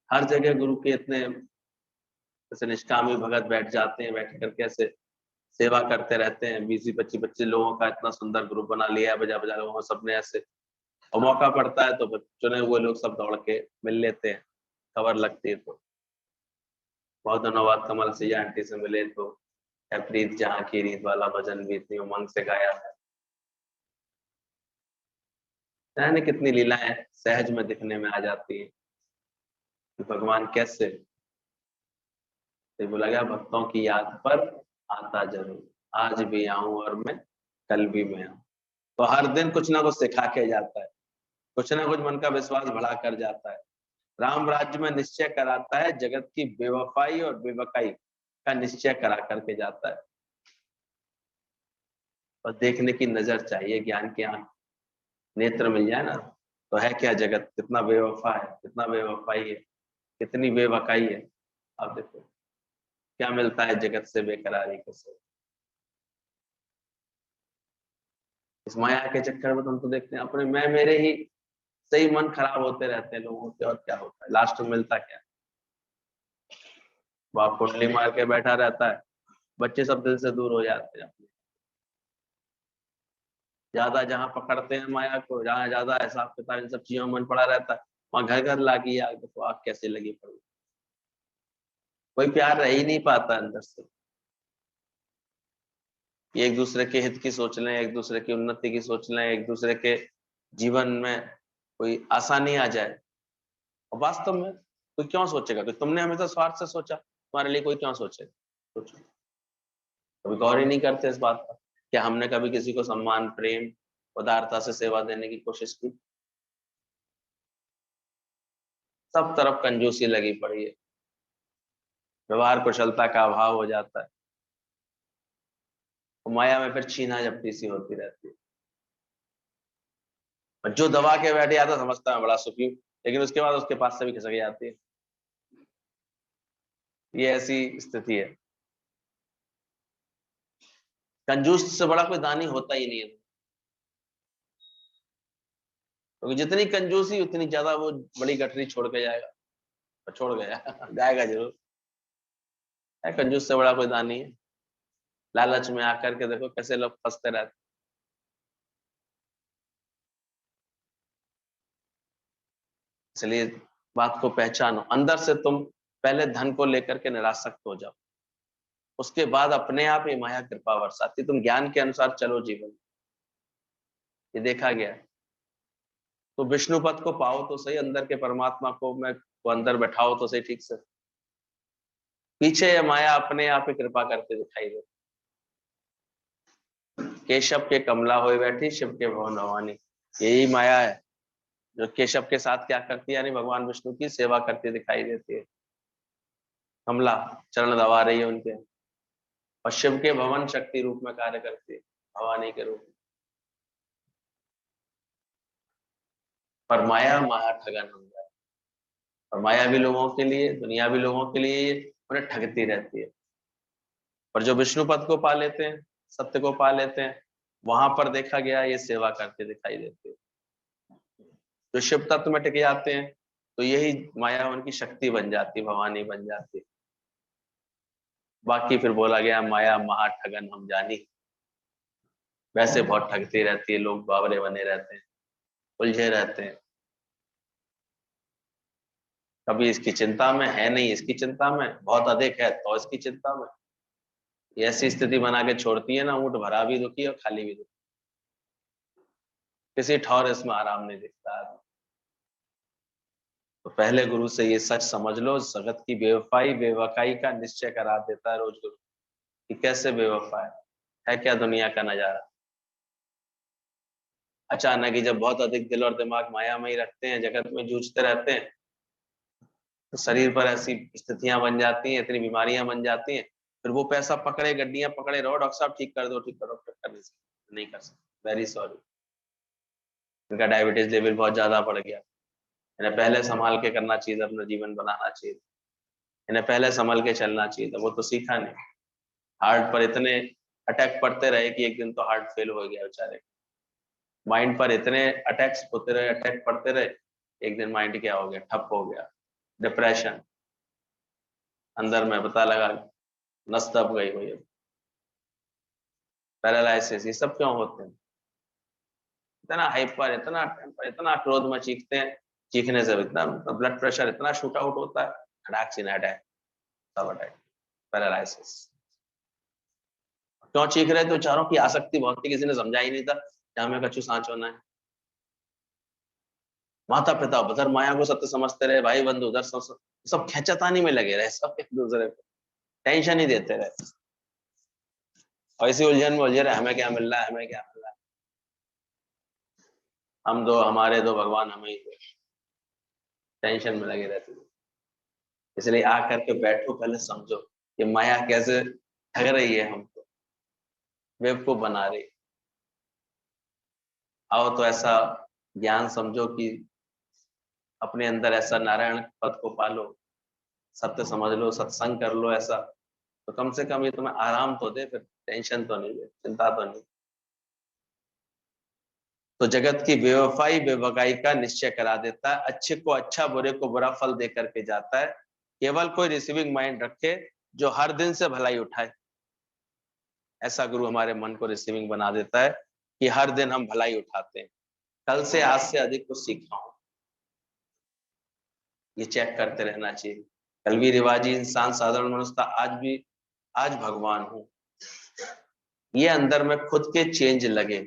हर जगह गुरु के इतने जैसे निष्कामी भगत बैठ जाते हैं, बैठ करके ऐसे सेवा करते रहते हैं। 20-25 लोगों का इतना सुंदर ग्रुप बना लिया है, बजा बजा लोगों सबने ऐसे, और मौका पड़ता है तो चुने हुए लोग सब दौड़ के मिल लेते हैं, खबर लगती है तो। बहुत दिनों बाद कमल सिंह आंटी से मिले तो प्रीत जहाँ की रीत वाला भजन भी इतनी उमंग से गाया है। जाने कितनी लीलाएं सहज में दिखने में आ जाती है कि भगवान कैसे। तो बोला गया भक्तों की याद पर आता जरूर, आज भी आऊं और मैं कल भी मैं आऊं। तो हर दिन कुछ ना कुछ सिखा के जाता है, कुछ ना कुछ मन का विश्वास बढ़ा कर जाता है। राम राज्य में निश्चय कराता है, जगत की बेवफाई और बेवकाई का निश्चय करा करके जाता है। और देखने की नजर चाहिए, ज्ञान की आंख, नेत्र मिल जाए ना, तो है क्या जगत, कितना बेवफा है, कितना बेवफाई है, कितनी बेवकाई है। आप देखो क्या मिलता है जगत से बेकरारी के से। इस माया के चक्कर में तो हम तो देखते हैं अपने मैं मेरे ही सही मन खराब होते रहते हैं लोगों के, और क्या होता है लास्ट में मिलता क्या है। बाप कुंडली मार के बैठा रहता है, बच्चे सब दिल से दूर हो जाते हैं। ज्यादा जहाँ पकड़ते हैं माया को, जहाँ ज्यादा हिसाब किताब इन सब चीजों में मन पड़ा रहता है, वहां घर घर लागी आग, देखो आग कैसे लगी पड़ी। कोई प्यार रह ही नहीं पाता अंदर से। एक दूसरे के हित की सोच लें, एक दूसरे की उन्नति की सोच लें, एक दूसरे के जीवन में कोई आसानी आ जाए, और वास्तव में कोई क्यों सोचेगा, कि तुमने हमेशा स्वार्थ से सोचा, तुम्हारे लिए कोई क्यों सोचेगा। सोचो, कभी गौर ही नहीं करते इस बात पर। क्या हमने कभी किसी को सम्मान, प्रेम, उदारता से सेवा देने की कोशिश की। सब तरफ कंजूसी लगी पड़ी है, व्यवहार कुशलता का अभाव हो जाता है, तो माया में फिर छीना झपटी सी होती रहती है। और जो दबा के बैठ जाता समझता है बड़ा सुखी हूं, लेकिन उसके बाद उसके पास से भी खिसक जाती है। ये ऐसी स्थिति है। कंजूस से बड़ा कोई दानी होता ही नहीं है, क्योंकि जितनी कंजूसी उतनी ज्यादा वो बड़ी गठरी छोड़ के जाएगा, और छोड़ गया जाएगा जरूर। है कंजूस से बड़ा कोई दानी है। लालच में आकर के देखो कैसे लोग फंसते रहते। इसलिए बात को पहचानो। अंदर से तुम पहले धन को लेकर के निरासक्त हो जाओ, उसके बाद अपने आप ही माया कृपा बरसाती। तुम ज्ञान के अनुसार चलो जीवन, ये देखा गया है। तो विष्णु पद को पाओ तो सही, अंदर के परमात्मा को अंदर बैठाओ तो सही ठीक से, पीछे ये माया अपने आप ही कृपा करते दिखाई दे। केशव के कमला होए बैठी, शिव के भवन भवानी, यही माया है जो केशव के साथ क्या करती है, यानी भगवान विष्णु की सेवा करती दिखाई देती है। कमला चरण दबा रही है उनके, और शिव के भवन शक्ति रूप में कार्य करती है, भवानी के रूप में। पर माया महा ठगन हो जाए, और माया भी लोगों के लिए, दुनिया भी लोगों के लिए उन्हें ठगती रहती है। पर जो विष्णु पद को पा लेते हैं, सत्य को पा लेते हैं, वहां पर देखा गया ये सेवा करते दिखाई देती है। जो शिव तत्व में टिक जाते हैं तो यही माया उनकी शक्ति बन जाती, भवानी बन जाती। बाकी फिर बोला गया माया महा ठगन हम जानी, वैसे बहुत ठगती रहती है, लोग बावरे बने रहते हैं, उलझे रहते हैं, कभी इसकी चिंता में है, नहीं इसकी चिंता में, बहुत अधिक है तो इसकी चिंता में। ये ऐसी स्थिति बना के छोड़ती है ना, ऊँट भरा भी दुखी और खाली भी दुखी, किसी ठौर इसमें आराम नहीं दिखता है। तो पहले गुरु से ये सच समझ लो, जगत की बेवफाई बेवकाई का निश्चय करा देता है रोज गुरु, कि कैसे बेवफा है क्या दुनिया का नजारा। अचानक ही जब बहुत अधिक दिल और दिमाग माया में ही रखते हैं, जगत में जूझते रहते हैं, तो शरीर पर ऐसी स्थितियां बन जाती हैं, इतनी बीमारियां बन जाती हैं, फिर वो पैसा पकड़े, गड्डियां पकड़े रहो, डॉक्टर साहब ठीक कर दो, ठीक करो, ठीक कर नहीं कर सकते, वेरी सॉरी, इनका डायबिटीज लेवल बहुत ज्यादा बढ़ गया, इन्हें पहले संभाल के करना चाहिए, अपना जीवन बनाना चाहिए, इन्हें पहले संभल के चलना चाहिए था, वो तो सीखा नहीं। हार्ट पर इतने अटैक पड़ते रहे कि एक दिन तो हार्ट फेल हो गया बेचारे। माइंड पर इतने अटैक्स होते रहे, अटैक पड़ते रहे, एक दिन माइंड क्या हो गया, ठप हो गया, डिप्रेशन, अंदर में पता लगा नस दब गई हुई, पैरालिसिस, ये सब क्यों होते हैं? इतना हाइपर, इतना टेम्पर, इतना क्रोध में चीखते हैं, चीखने से इतना ब्लड प्रेशर इतना शूट आउट होता है, खड़ाक सीना अटैक, सब अटैक, पैरालिसिस। क्यों चीख रहे थे? चारों की आसक्ति बहुत थी, किसी ने समझा ही नहीं था कि हमें कछु सांच होना है। माता पिता उधर माया को सत्य समझते रहे, भाई बंधु उधर सब खेचातानी में लगे रहे, सब एक दूसरे को टेंशन ही देते रहे, और इसी उलझन में उलझे रहे, हमें क्या मिल रहा है, हमें क्या मिल रहा है, हम दो हमारे दो भगवान हमें ही दो, टेंशन में लगे रहते थे। इसलिए आकर के बैठो, पहले समझो कि माया कैसे ठग रही है हमको, बेवकूफ बना रही। आओ तो ऐसा ज्ञान समझो कि अपने अंदर ऐसा नारायण पद को पालो, सत्य समझ लो, सत्संग कर लो ऐसा, तो कम से कम ये तुम्हें आराम तो दे, फिर टेंशन तो नहीं दे, चिंता तो नहीं। तो जगत की बेवफाई बेवकाई का निश्चय करा देता है, अच्छे को अच्छा बुरे को बुरा फल दे करके जाता है। केवल कोई रिसीविंग माइंड रखे जो हर दिन से भलाई उठाए, ऐसा गुरु हमारे मन को रिसीविंग बना देता है कि हर दिन हम भलाई उठाते हैं, कल से आज से अधिक कुछ सीखा हूं, ये चेक करते रहना चाहिए। कल भी रिवाजी इंसान, साधारण मनुष्य था, आज भगवान हूं, ये अंदर में खुद के चेंज लगे,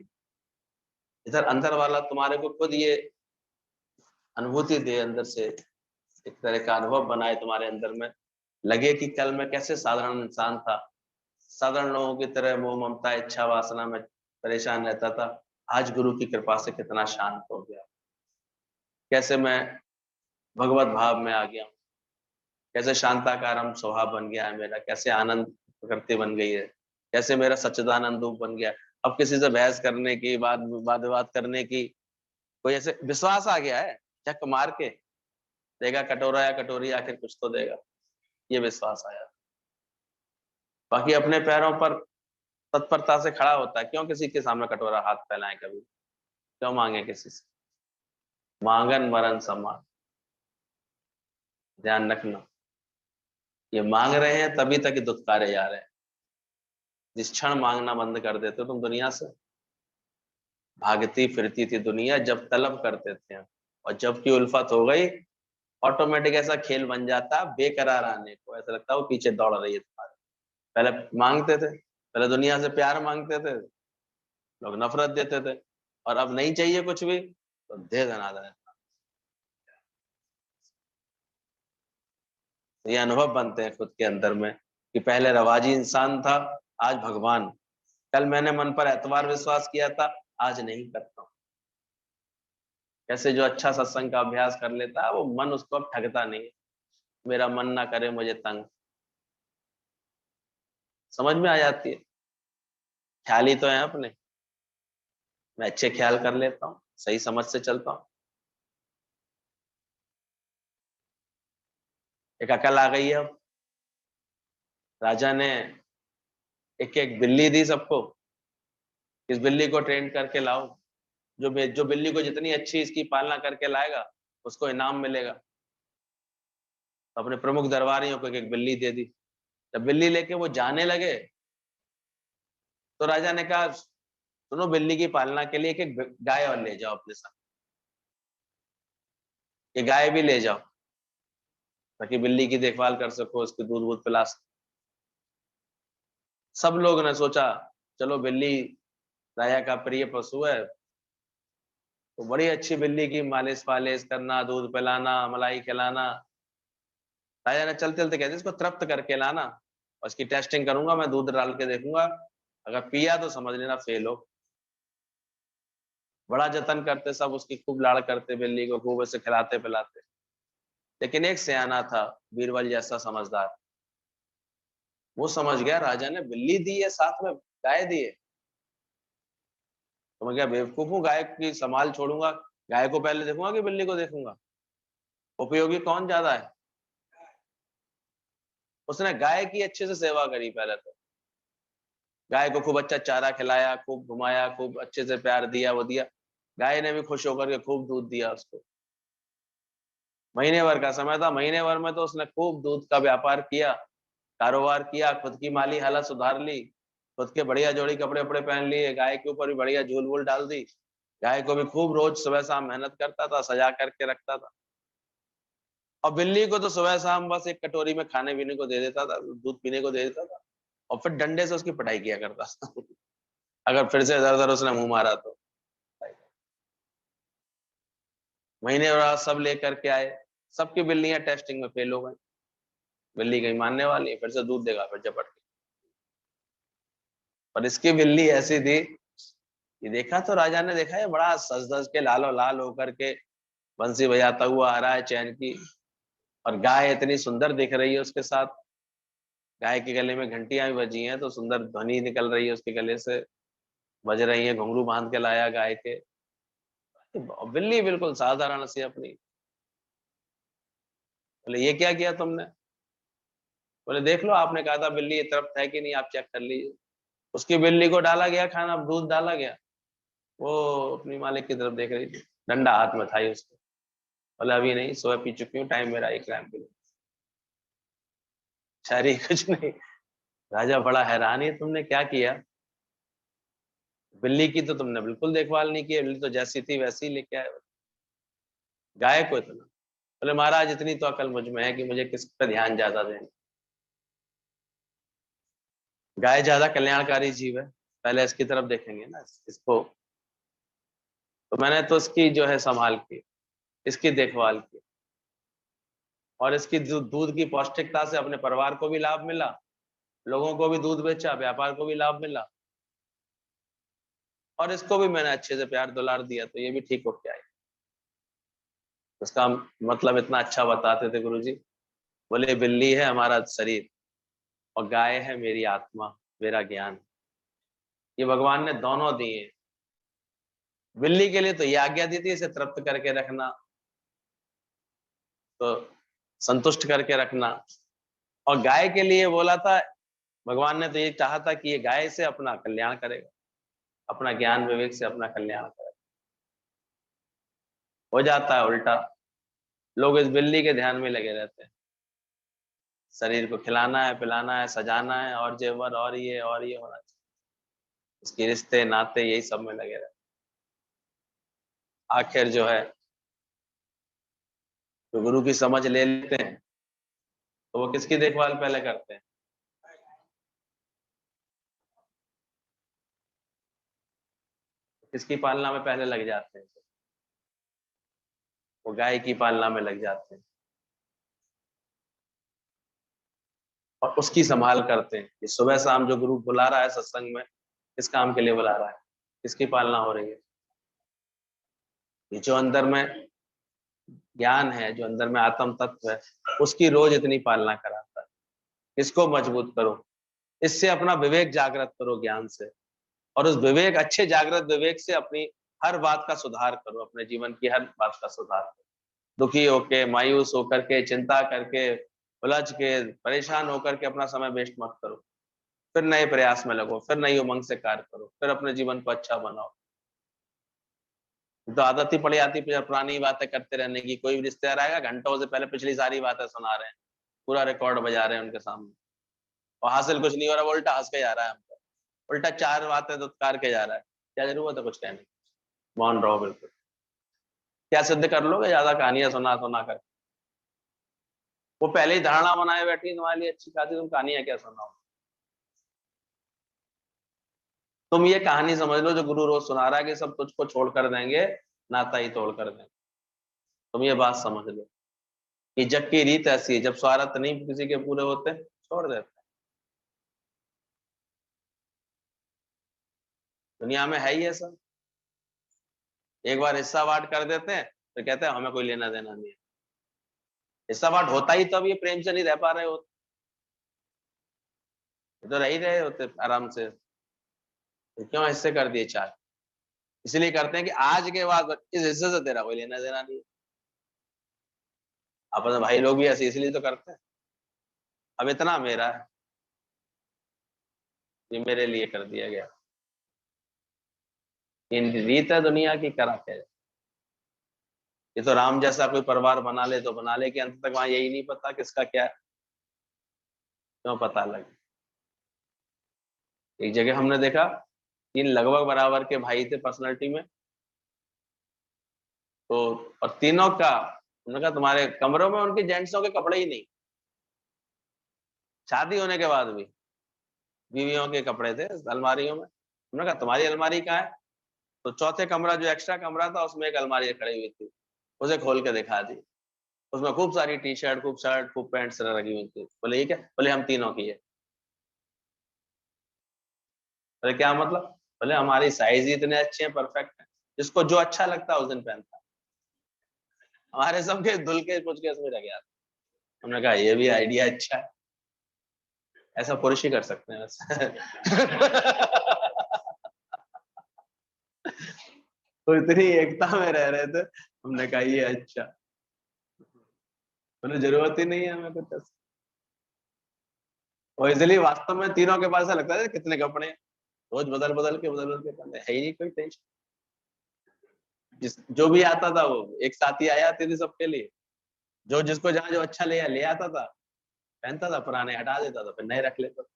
इधर अंदर वाला तुम्हारे को खुद ये अनुभूति दे, अंदर से एक तरह का अनुभव बनाए तुम्हारे अंदर में, लगे कि कल मैं कैसे साधारण इंसान था, साधारण लोगों की तरह मोह ममता इच्छा वासना में परेशान रहता था, आज गुरु की कृपा से कितना शांत हो गया, कैसे मैं भगवत भाव में आ गया, कैसे शांताकारम स्वभाव बन गया है मेरा, कैसे आनंद प्रकृति बन गई है, कैसे मेरा सच्चिदानंद रूप बन गया। अब किसी से बहस करने की, वाद विवाद करने की कोई ऐसे विश्वास आ गया है, चक मार के देगा कटोरा या कटोरी, आखिर कुछ तो देगा, ये विश्वास आया। बाकी अपने पैरों पर तत्परता से खड़ा होता है, क्यों किसी के सामने कटोरा हाथ फैलाएं, कभी क्यों मांगे किसी से, मांगन मरण सम्मान, ध्यान रखना, ये मांग रहे हैं तभी तक दुत्कारे जा रहे हैं। जिस क्षण मांगना बंद कर देते हो तुम दुनिया से, भागती फिरती थी दुनिया जब तलब करते थे, और जबकि उल्फत हो गई, ऑटोमेटिक ऐसा खेल बन जाता है, बेकरार आने को ऐसा लगता है वो पीछे दौड़ रही है तुम्हारे। पहले मांगते थे, पहले दुनिया से प्यार मांगते थे, लोग नफरत देते थे, और अब नहीं चाहिए कुछ भी तो दे देना है। ये अनुभव बनते हैं खुद के अंदर में कि पहले रवाजी इंसान था, आज भगवान। कल मैंने मन पर एतवार विश्वास किया था, आज नहीं करता हूं। कैसे जो अच्छा सत्संग का अभ्यास कर लेता है वो मन उसको अब ठगता नहीं है, मेरा मन ना करे मुझे तंग, समझ में आ जाती है। ख्याल ही तो है अपने, मैं अच्छे ख्याल कर लेता हूँ, सही समझ से चलता हूँ। एक अकल आ गई है अब। राजा ने एक एक बिल्ली दी सबको, इस बिल्ली को ट्रेन करके लाओ, जो बिल्ली को जितनी अच्छी इसकी पालना करके लाएगा उसको इनाम मिलेगा। तो अपने प्रमुख दरबारियों को एक एक बिल्ली दे दी। जब बिल्ली लेके वो जाने लगे तो राजा ने कहा, सुनो, बिल्ली की पालना के लिए एक एक गाय और ले जाओ अपने साथ, ये गाय भी ले जाओ ताकि बिल्ली की देखभाल कर सको, उसके दूध वूध पिला सको। सब लोग ने सोचा चलो बिल्ली राजा का प्रिय पशु है, तो बड़ी अच्छी बिल्ली की मालिश पालिश करना, दूध पिलाना, मलाई खिलाना। राजा ने चलते चलते कहते इसको तृप्त करके लाना, और इसकी टेस्टिंग करूंगा, मैं दूध डाल के देखूंगा, अगर पिया तो समझ लेना फेल हो। बड़ा जतन करते सब, उसकी खूब लाड़ करते, बिल्ली को खूब ऐसे खिलाते पिलाते। लेकिन एक सियाना था, बीरबल जैसा समझदार, वो समझ गया राजा ने बिल्ली दी है साथ में गाय दी है, तो मैं क्या बेवकूफ हूँ, गाय की संभाल छोड़ूंगा, गाय को पहले देखूंगा कि बिल्ली को देखूंगा, उपयोगी कौन ज्यादा है। उसने गाय की अच्छे से सेवा करी, पहले तो गाय को खूब अच्छा चारा खिलाया, खूब घुमाया, खूब अच्छे से प्यार दिया, वो दिया। गाय ने भी खुश होकर के खूब दूध दिया उसको। महीने भर का समय था, महीने भर में तो उसने खूब दूध का व्यापार किया, कारोबार किया, खुद की माली हालत सुधार ली, खुद के बढ़िया जोड़ी कपड़े वपड़े पहन लिए, गाय के ऊपर भी बढ़िया झूल वूल डाल दी, गाय को भी खूब रोज सुबह शाम मेहनत करता था, सजा करके रखता था। और बिल्ली को तो सुबह शाम बस एक कटोरी में खाने पीने को दे देता था, दूध पीने को दे देता था, और फिर डंडे से उसकी पिटाई किया करता था अगर फिर से इधर उधर उसने मुंह मारा तो। महीने बाद सब लेकर के आए, सबकी बिल्लियां टेस्टिंग में फेल हो गई। बिल्ली कहीं मानने वाली है, फिर से दूध देगा, फिर झपट के। और इसकी बिल्ली ऐसी थी, ये देखा तो राजा ने देखा है बड़ा सज धज के लालो लाल होकर के बंसी बजाता हुआ आ रहा है चैन की, और गाय इतनी सुंदर दिख रही है उसके साथ, गाय के गले में घंटियां भी बजी हैं तो सुंदर ध्वनि निकल रही है उसके गले से, बज रही है, घुंघरू बांध के लाया गाय के। बिल्ली बिल्कुल साधारण सी अपनी। बोले ये क्या किया तुमने? बोले देख लो, आपने कहा था बिल्ली ये तरफ है कि नहीं, आप चेक कर लीजिए। उसकी बिल्ली को डाला गया खाना, दूध डाला गया, वो अपनी मालिक की तरफ देख रही थी, डंडा हाथ में था ही उसके। बोले अभी नहीं, सुबह पी चुकी हूँ, टाइम मेरा एक टाइम पी। सारी कुछ नहीं। राजा बड़ा हैरान है, तुमने क्या किया? बिल्ली की तो तुमने बिल्कुल देखभाल नहीं की, बिल्ली तो जैसी थी वैसी ही लेके आए, गाय को इतना। बोले महाराज इतनी तो अकल मुझ में है कि मुझे किस पर ध्यान ज्यादा देना। गाय ज्यादा कल्याणकारी जीव है, पहले इसकी तरफ देखेंगे ना इसको। तो मैंने तो इसकी जो है संभाल की, इसकी देखभाल की, और इसकी दूध की पौष्टिकता से अपने परिवार को भी लाभ मिला, लोगों को भी दूध बेचा, व्यापार को भी लाभ मिला, और इसको भी मैंने अच्छे से प्यार दुलार दिया, तो ये भी ठीक हो गया है। उसका मतलब इतना अच्छा बताते थे गुरुजी। बोले बिल्ली है हमारा शरीर, और गाय है मेरी आत्मा, मेरा ज्ञान। ये भगवान ने दोनों दिए। बिल्ली के लिए तो ये आज्ञा दी थी, इसे तृप्त करके रखना, तो संतुष्ट करके रखना। और गाय के लिए बोला था, भगवान ने तो ये चाहा था कि ये गाय से अपना कल्याण करेगा, अपना ज्ञान विवेक से अपना कल्याण करेगा। हो जाता है उल्टा, लोग इस बिल्ली के ध्यान में लगे रहते हैं, शरीर को खिलाना है, पिलाना है, सजाना है, और जेवर और ये होना चाहिए, उसके रिश्ते नाते यही सब में लगे रहते। आखिर जो है जो गुरु की समझ ले लेते हैं तो वो किसकी देखभाल पहले करते हैं? किसकी पालना में पहले लग जाते हैं? वो गाय की पालना में लग जाते हैं और उसकी संभाल करते हैं कि सुबह शाम जो गुरु बुला रहा है सत्संग में, किस काम के लिए बुला रहा है, किसकी पालना हो रही है? ये जो अंदर में ज्ञान है, जो अंदर में आत्म तत्व है, उसकी रोज इतनी पालना कराता है। इसको मजबूत करो, इससे अपना विवेक जागृत करो ज्ञान से, और उस विवेक, अच्छे जागृत विवेक से अपनी हर बात का सुधार करो, अपने जीवन की हर बात का सुधार करो। दुखी होके, मायूस होकर के, चिंता करके, उलझ के, परेशान होकर के अपना समय वेस्ट मत करो। फिर नए प्रयास में लगो, फिर नई उमंग से कार्य करो, फिर अपने जीवन को अच्छा बनाओ। तो आदत ही पड़ जाती है पुरानी बातें करते रहने की। कोई भी रिश्तेदार आएगा, घंटों से पहले पिछली सारी बातें सुना रहे हैं, पूरा रिकॉर्ड बजा रहे हैं उनके सामने, और हासिल कुछ नहीं हो रहा, वो उल्टा हंस के जा रहा है हमको, उल्टा चार बातें दुत्कार के जा रहा है। क्या जरूरत है कुछ कहने की? मौन रहो बिल्कुल। क्या सिद्ध कर लोगे ज्यादा कहानियां सुना सुना कर? वो पहले ही धारणा बनाए बैठी तुम्हारे लिए अच्छी खासी, तुम कहानियां क्या सुनाओ? तुम ये कहानी समझ लो जो गुरु रोज सुना रहा है कि सब तुझको छोड़ कर देंगे, नाता ही तोड़ कर देंगे। तुम ये बात समझ लो कि जग की रीत ऐसी है, जब स्वार्थ नहीं किसी के पूरे होते, छोड़ देते। दुनिया में है ही ऐसा, एक बार हिस्सा बांट कर देते हैं तो कहते हैं हमें कोई लेना देना नहीं है। हिस्सा बांट होता ही तब ये प्रेम से नहीं रह पा रहे होते, ये तो रह ही रहे होते आराम से। तो क्यों हिस्से कर दिए चार? इसलिए करते हैं कि आज के बाद इस हिस्से से तेरा कोई लेना देना नहीं है। आपस में भाई लोग भी ऐसे इसलिए तो करते हैं, अब इतना मेरा है, ये मेरे लिए कर दिया गया। इन रीत है दुनिया की, करा के। ये तो राम जैसा कोई परिवार बना ले तो बना ले, कि अंत तक वहां यही नहीं पता किसका क्या है। क्यों पता लगे? एक जगह हमने देखा, तीन लगभग बराबर के भाई थे पर्सनालिटी में, तो और तीनों का, उन्होंने कहा तुम्हारे कमरों में उनके जेंट्सों के कपड़े ही नहीं, शादी होने के बाद भी बीवियों के कपड़े थे अलमारियों में। उन्होंने कहा तुम्हारी अलमारी कहाँ है? तो चौथे कमरा, जो एक्स्ट्रा कमरा था, उसमें एक अलमारी खड़ी हुई थी, उसे खोल के दिखा दी। उसमें खूब सारी टी शर्ट, खूब शर्ट, खूब पैंट्स लगी हुई थी। बोले ये क्या? बोले हम तीनों की है। बोले क्या मतलब? बोले हमारी साइज ही इतने अच्छे हैं, परफेक्ट है, जिसको जो अच्छा लगता है उस दिन पहनता है। हमारे सबके धुल के पूछ के इसमें रह गया। हमने कहा ये भी आइडिया अच्छा है, ऐसा पुरुष ही कर सकते हैं वैसे। तो इतनी एकता में रह रहे थे, हमने कहा ये अच्छा। बोले जरूरत ही नहीं है हमें कुछ ऐसा। और इसलिए वास्तव में तीनों के पास ऐसा लगता है कितने कपड़े हैं, रोज बदल के पहनते, है ही नहीं कोई टेंशन। जिस जो भी आता था वो एक साथ ही आ जाते थे सबके लिए, जो जिसको जहां जो अच्छा ले आता था, पहनता था, पुराने हटा देता था, फिर नए रख लेता था।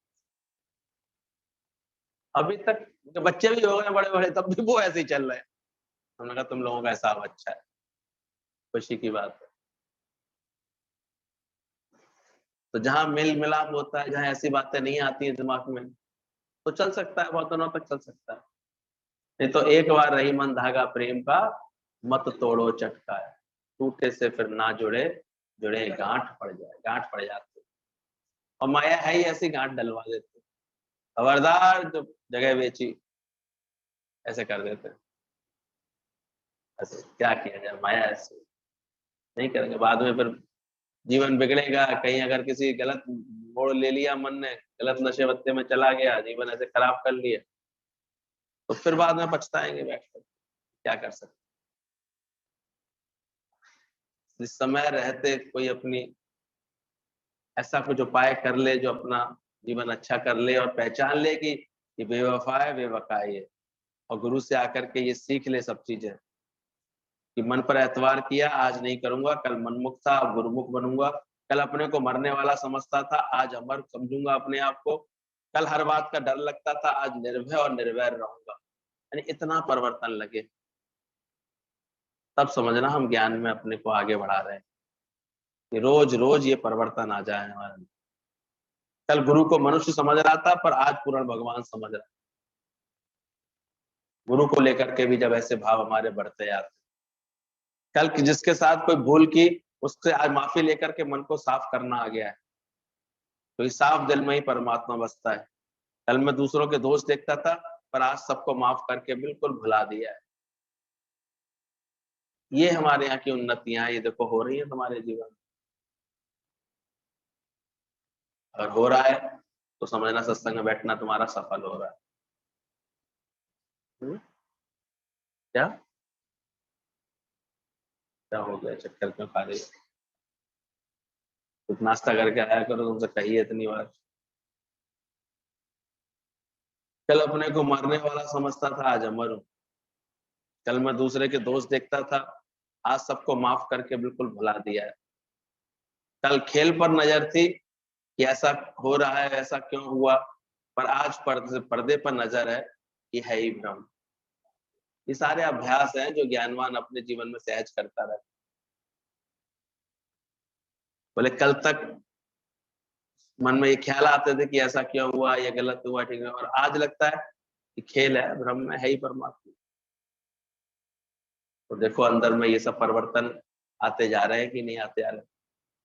अभी तक बच्चे भी हो गए बड़े बड़े, तब भी वो ऐसे ही चल रहे हैं। हमने कहा तुम लोगों का हिसाब अच्छा है, खुशी की बात है। तो जहां मेल मिलाप होता है, जहां ऐसी बातें नहीं आती है दिमाग में, तो चल सकता है, बहुत दिनों तक चल सकता है। नहीं तो एक बार रही मन धागा प्रेम का, मत तोड़ो चटका है, टूटे से फिर ना जुड़े, जुड़े गांठ पड़ जाती है। और माया है ही ऐसी, गांठ डलवा देती है। खबरदार जो जगह बेची, ऐसे कर देते हैं। ऐसे क्या किया जाए, माया ऐसे नहीं करेंगे, बाद में फिर जीवन बिगड़ेगा। कहीं अगर किसी गलत मोड़ ले लिया मन ने, गलत नशे वत्ते में चला गया, जीवन ऐसे खराब कर लिया, तो फिर बाद में पछताएंगे बैठ कर। क्या कर सकते? इस समय रहते कोई अपनी ऐसा कुछ उपाय कर ले जो अपना जीवन अच्छा कर ले, और पहचान ले कि ये बेवफा है, बेवफाई है, और गुरु से आकर के ये सीख ले सब चीजें, कि मन पर एतवार किया, आज नहीं करूंगा, कल मनमुख था अब गुरुमुख बनूंगा, कल अपने को मरने वाला समझता था, आज अमर समझूंगा अपने आप को, कल हर बात का डर लगता था, आज निर्भय और निर्वैर रहूंगा। यानी इतना परिवर्तन लगे, तब समझना हम ज्ञान में अपने को आगे बढ़ा रहे हैं। कि रोज रोज ये परिवर्तन आ जाए हमारे अंदर। कल गुरु को मनुष्य समझ रहा था, पर आज पूर्ण भगवान समझ रहा है। गुरु को लेकर के भी जब ऐसे भाव हमारे बढ़ते आते, कल जिसके साथ कोई भूल की, उससे आज माफी लेकर के मन को साफ करना आ गया है, तो इस साफ दिल में ही परमात्मा बसता है। कल मैं दूसरों के दोष देखता था, पर आज सबको माफ करके बिल्कुल भुला दिया है। ये हमारे यहाँ की उन्नतियां, ये देखो हो रही है तुम्हारे जीवन में। अगर हो रहा है तो समझना सत्संग में बैठना तुम्हारा सफल हो रहा है। क्या क्या हो गया, चक्कर क्यों खा रही हो? कुछ नाश्ता करके आया करो, तुमसे कही है इतनी बार। कल अपने को मरने वाला समझता था, आज अमर हूं। कल मैं दूसरे के दोस्त देखता था, आज सबको माफ करके बिल्कुल भुला दिया है। कल खेल पर नजर थी कि ऐसा हो रहा है, ऐसा क्यों हुआ, पर आज पर्दे पर नजर है कि है ही भ्रम। ये सारे अभ्यास हैं जो ज्ञानवान अपने जीवन में सहज करता रहे। बोले कल तक मन में ये ख्याल आते थे कि ऐसा क्यों हुआ, ये गलत हुआ, ठीक है, और आज लगता है कि खेल है, भ्रम में है ही परमात्मा। तो देखो अंदर में ये सब परिवर्तन आते जा रहे हैं कि नहीं आते जा रहे।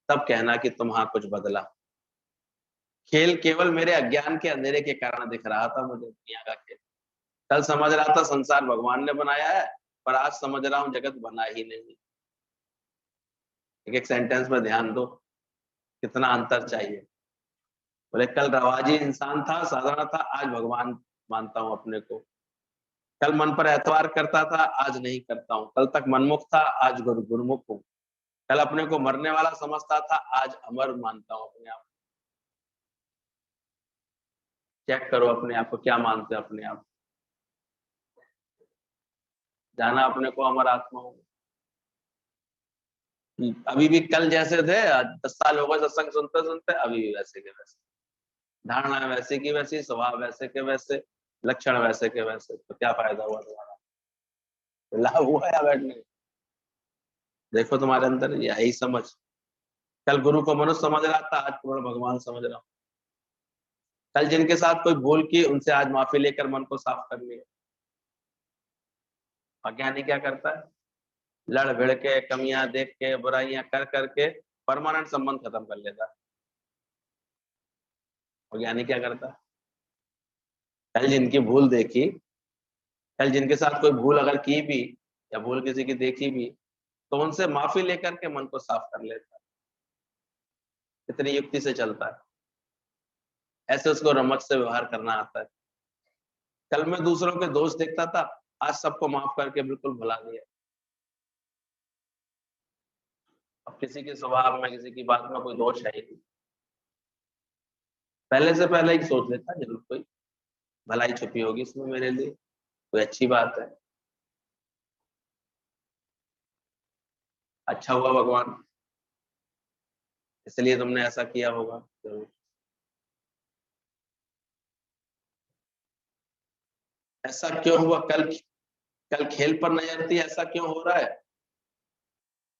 तब कहना कि तुम हाँ कुछ बदला। खेल केवल मेरे अज्ञान के अंधेरे के कारण दिख रहा था मुझे, दुनिया का खेल। कल समझ रहा था संसार भगवान ने बनाया है, पर आज समझ रहा हूं जगत बना ही नहीं। एक एक सेंटेंस में ध्यान दो, कितना अंतर चाहिए। बोले कल रवाजी इंसान था, साधारण था, आज भगवान मानता हूं अपने को। कल मन पर एतवार करता था, आज नहीं करता हूं। कल तक मनमुख था, आज गुरुमुख हूं। कल अपने को मरने वाला समझता था, आज अमर मानता हूं अपने आप। चेक करो अपने आप को, क्या मानते हो अपने आप। जाना अपने को अमर आत्मा हो। अभी भी कल जैसे थे, 10 साल हो गए सत्संग सुनते सुनते, अभी भी वैसे के वैसे, धारणा वैसे की वैसी, स्वभाव वैसे के वैसे, लक्षण वैसे के वैसे। तो क्या फायदा हुआ तुम्हारा, लाभ हुआ या बैठने? देखो तुम्हारे अंदर यही समझ। कल गुरु को मनुष्य समझ रहा था, आज पूर्ण भगवान समझ रहा हूं। कल जिनके साथ कोई भूल की, उनसे आज माफी लेकर मन को साफ कर लिया। अज्ञानी क्या करता है, लड़ भिड़ के, कमियां देख के, बुराइयां कर करके परमानेंट संबंध खत्म कर लेता है। अज्ञानी क्या करता है, कल जिनकी भूल देखी, कल जिनके साथ कोई भूल अगर की भी, या भूल किसी की देखी भी, तो उनसे माफी लेकर के मन को साफ कर लेता है। इतनी युक्ति से चलता है, ऐसे उसको रमत से व्यवहार करना आता है। कल मैं दूसरों के दोष देखता था, आज सबको माफ करके बिल्कुल भुला दिया। अब किसी के स्वभाव में, किसी की बात में कोई दोष है ही नहीं। पहले से पहले ही सोच लेता जरूर कोई भलाई छुपी होगी इसमें मेरे लिए, कोई अच्छी बात है, अच्छा हुआ भगवान, इसलिए तुमने ऐसा किया होगा जरूर। ऐसा क्यों हुआ, कल कल खेल पर नजर थी, ऐसा क्यों हो रहा है,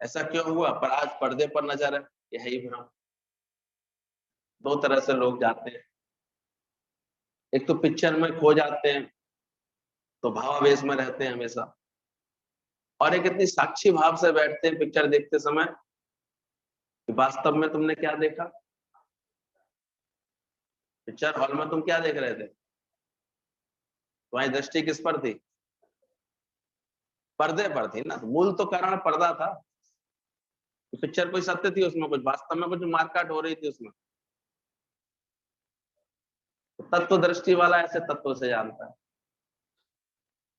ऐसा क्यों हुआ, पर आज पर्दे पर नजर है, यही भ्रम। दो तरह से लोग जाते हैं, एक तो पिक्चर में खो जाते हैं, तो भावावेश में रहते हैं हमेशा, और एक इतनी साक्षी भाव से बैठते हैं पिक्चर देखते समय कि वास्तव में तुमने क्या देखा। पिक्चर हॉल में तुम क्या देख रहे थे, तुम्हारी दृष्टि किस पर थी, पर्दे पर थी ना। मूल तो कारण पर्दा था, पिक्चर कोई सत्य थी उसमें, कुछ वास्तव में कुछ मारकाट हो रही थी उसमें। तो तत्व दृष्टि वाला ऐसे तत्व से जानता है,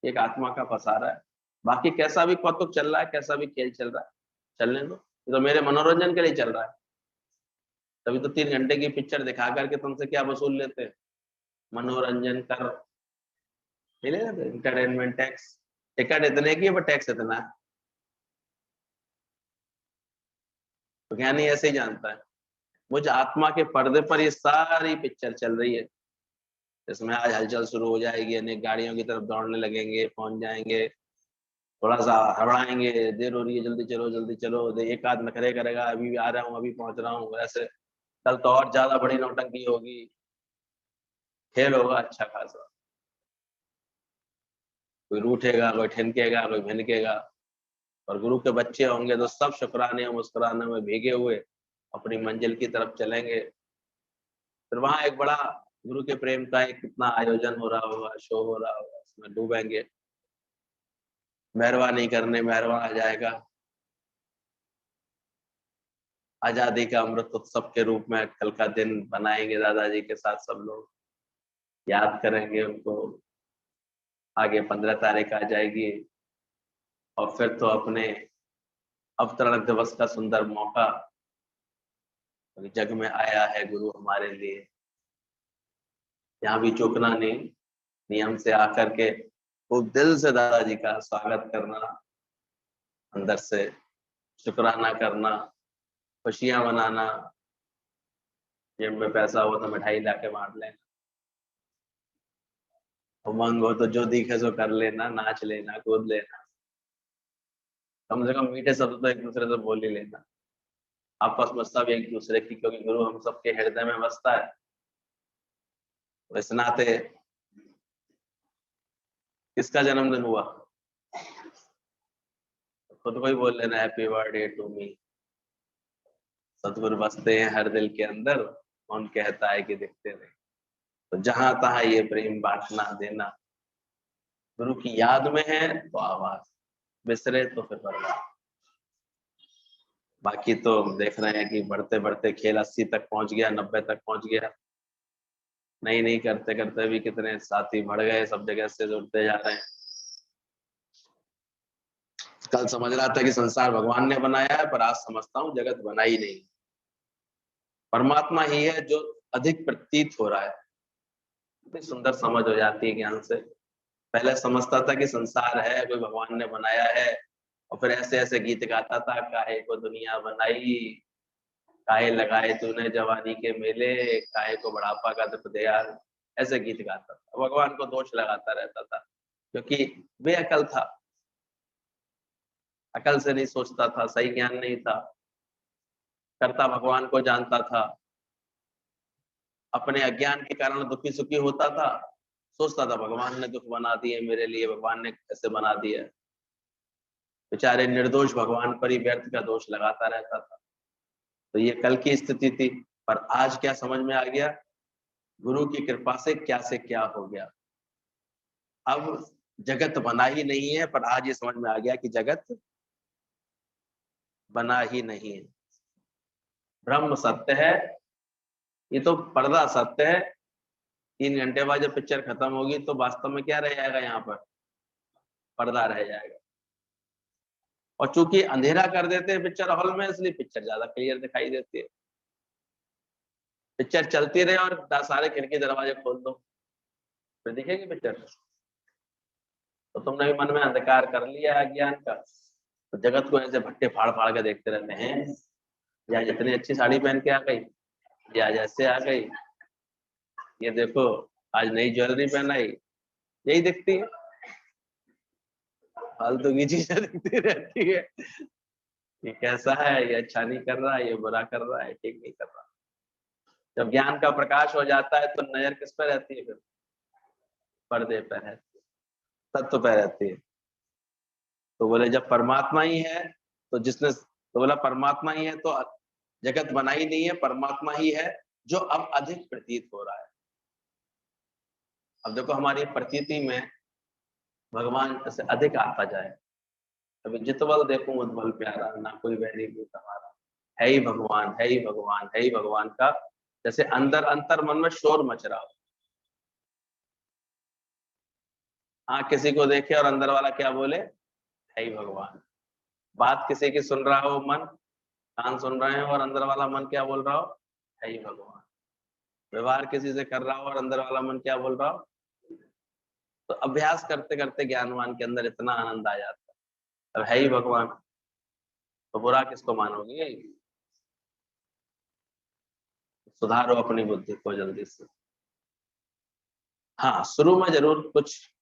एक आत्मा का पसारा है। बाकी कैसा भी कौतुक चल रहा है, कैसा भी खेल चल रहा है, चलने दो, ये तो मेरे मनोरंजन के लिए चल रहा है। तभी तो 3 घंटे की पिक्चर दिखा करके तुमसे क्या वसूल लेते हैं, मनोरंजन कर, मिलेगा तो इंटरटेनमेंट टैक्स। टिकट इतने की है, पर टैक्स इतना है। तो ज्ञानी ऐसे ही जानता है, मुझ आत्मा के पर्दे पर ये सारी पिक्चर चल रही है। इसमें आज हलचल शुरू हो जाएगी, अनेक गाड़ियों की तरफ दौड़ने लगेंगे, पहुंच जाएंगे, थोड़ा सा हड़बड़ाएंगे, देर हो रही है, जल्दी चलो जल्दी चलो, एक आध नखरे करेगा, अभी आ रहा हूँ, अभी पहुंच रहा हूँ, ऐसे कल तो और ज्यादा बड़ी नौटंकी होगी, खेल होगा अच्छा खासा। कोई रूठेगा, कोई ठिनकेगा, कोई भिनकेगा। और गुरु के बच्चे होंगे तो सब शुक्राने और मुस्कुराने में भीगे हुए अपनी मंजिल की तरफ चलेंगे। फिर वहां एक बड़ा गुरु के प्रेम का एक कितना आयोजन हो रहा होगा, शो हो रहा होगा, उसमें डूबेंगे। मेहरबानी करने मेहरबान आ जाएगा। आजादी का अमृत उत्सव के रूप में कल का दिन बनाएंगे दादाजी के साथ सब लोग, याद करेंगे उनको। आगे 15 तारीख आ जाएगी और फिर तो अपने अवतरण दिवस का सुंदर मौका। जग में आया है गुरु हमारे लिए, यहाँ भी चूकना नहीं, नियम से आकर के खूब दिल से दादाजी का स्वागत करना, अंदर से शुक्राना करना, खुशियां मनाना। जेब में पैसा हो तो मिठाई लाके बांट लेना, उमंग हो तो जो दिखे सो कर लेना, नाच लेना, कूद लेना, कम से कम मीठे शब्द तो एक दूसरे से बोल ही लेना, आपस में सब एक दूसरे की, क्योंकि गुरु हम सबके हृदय में बसता है। तो इस नाते किसका जन्मदिन हुआ खुद को ही बोल लेना, हैप्पी बर्थडे टू मी। सतगुरु बसते हैं हर दिल के अंदर, कौन कहता है कि दिखते नहीं। तो जहां तहां ये प्रेम बांटना देना, गुरु की याद में है तो आवाज, बिसरे तो फिर बर्बाद। बाकी तो देख रहे हैं कि बढ़ते बढ़ते खेल 80 तक पहुंच गया, 90 तक पहुंच गया। नहीं नहीं करते करते भी कितने साथी बढ़ गए, सब जगह से जुड़ते जा रहे हैं। कल समझ रहा था कि संसार भगवान ने बनाया है, पर आज समझता हूँ जगत बना ही नहीं, परमात्मा ही है जो अधिक प्रतीत हो रहा है। इतनी सुंदर समझ हो जाती है ज्ञान से। पहले समझता था कि संसार है, कोई भगवान ने बनाया है, और फिर ऐसे ऐसे गीत गाता था, काहे को दुनिया बनाई, काहे लगाए तूने जवानी के मेले, काहे को बुढ़ापा का दुख दे यार। ऐसे गीत गाता था, भगवान को दोष लगाता रहता था, क्योंकि बेअकल था, अकल से नहीं सोचता था, सही ज्ञान नहीं था, करता भगवान को जानता था, अपने अज्ञान के कारण दुखी सुखी होता था, सोचता था भगवान ने दुख बना दिए मेरे लिए, भगवान ने कैसे बना दिया। बेचारे निर्दोष भगवान पर ही व्यर्थ का दोष लगाता रहता था। तो ये कल की स्थिति थी, पर आज क्या समझ में आ गया, गुरु की कृपा से क्या हो गया। अब जगत बना ही नहीं है, पर आज ये समझ में आ गया कि जगत बना ही नहीं है। ब्रह्म सत्य है, ये तो पर्दा सत्य है। 3 घंटे बाद जब पिक्चर खत्म होगी तो वास्तव में क्या रह जाएगा, यहाँ पर पर्दा रह जाएगा। और चूंकि अंधेरा कर देते हैं पिक्चर हॉल में, इसलिए पिक्चर ज्यादा क्लियर दिखाई देती है। पिक्चर चलती रहे और सारे खिड़की दरवाजे खोल दो, फिर दिखेगी पिक्चर। तो तुमने भी मन में अंधकार कर लिया अज्ञान का, तो जगत को ऐसे भट्टे फाड़ फाड़ के देखते रहते हैं। या इतनी अच्छी साड़ी पहन के आ गई, या जैसे आ गई, ये देखो आज नई ज्वेलरी पहनाई, यही दिखती है। फालतू की चीजें दिखती रहती है। ये कैसा है, ये अच्छा नहीं कर रहा है, ये बुरा कर रहा है, ठीक नहीं कर रहा। जब ज्ञान का प्रकाश हो जाता है तो नजर किस पर रहती है, फिर पर्दे पर रहती है, तत्व पर रहती है। तो बोले जब परमात्मा ही है, तो जिसने तो बोला परमात्मा ही है तो जगत बना ही नहीं है, परमात्मा ही है जो अब अधिक प्रतीत हो रहा है। अब देखो हमारी प्रतीति में भगवान से अधिक आता जाए। अभी जितवल देखूं उतवल प्यारा, ना कोई वैरी भी तुम्हारा, है ही भगवान, है ही भगवान, है ही भगवान का जैसे अंदर अंतर मन में शोर मच रहा हो। हाँ, किसी को देखे और अंदर वाला क्या बोले, है ही भगवान। बात किसी की सुन रहा हो मन, कान सुन रहे हो और अंदर वाला मन क्या बोल रहा हो, है ही भगवान। व्यवहार किसी से कर रहा हो और अंदर वाला मन क्या बोल रहा हो। तो अभ्यास करते करते ज्ञानवान के अंदर इतना आनंद आ जाता है, अब है ही भगवान, तो बुरा किसको मानोगे। सुधारो अपनी बुद्धि को जल्दी से। हाँ, शुरू में जरूर कुछ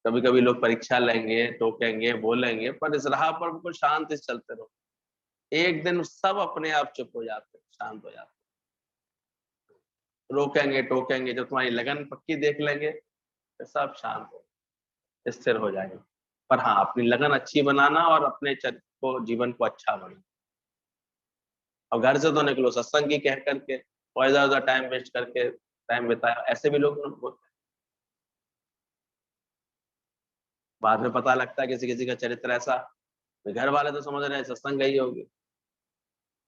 कभी कभी लोग परीक्षा लेंगे, टोकेंगे, बोलेंगे, पर इस राह पर बिल्कुल शांति से चलते रहो। एक दिन सब अपने आप चुप हो जाते, शांत हो जाते। रोकेंगे, टोकेंगे, जब तुम्हारी लगन पक्की देख लेंगे तो सब शांत हो, स्थिर हो जाएंगे। पर हाँ, अपनी लगन अच्छी बनाना और अपने चरित्र को, जीवन को अच्छा बनाना। और घर से तो निकलो, सत्संग की कह करके और इधर-उधर टाइम वेस्ट करके टाइम बिताया, ऐसे भी लोग होते हैं। बाद में पता लगता है किसी-किसी का चरित्र ऐसा, तो घर वाले तो समझ रहे हैं सत्संग गई होगी,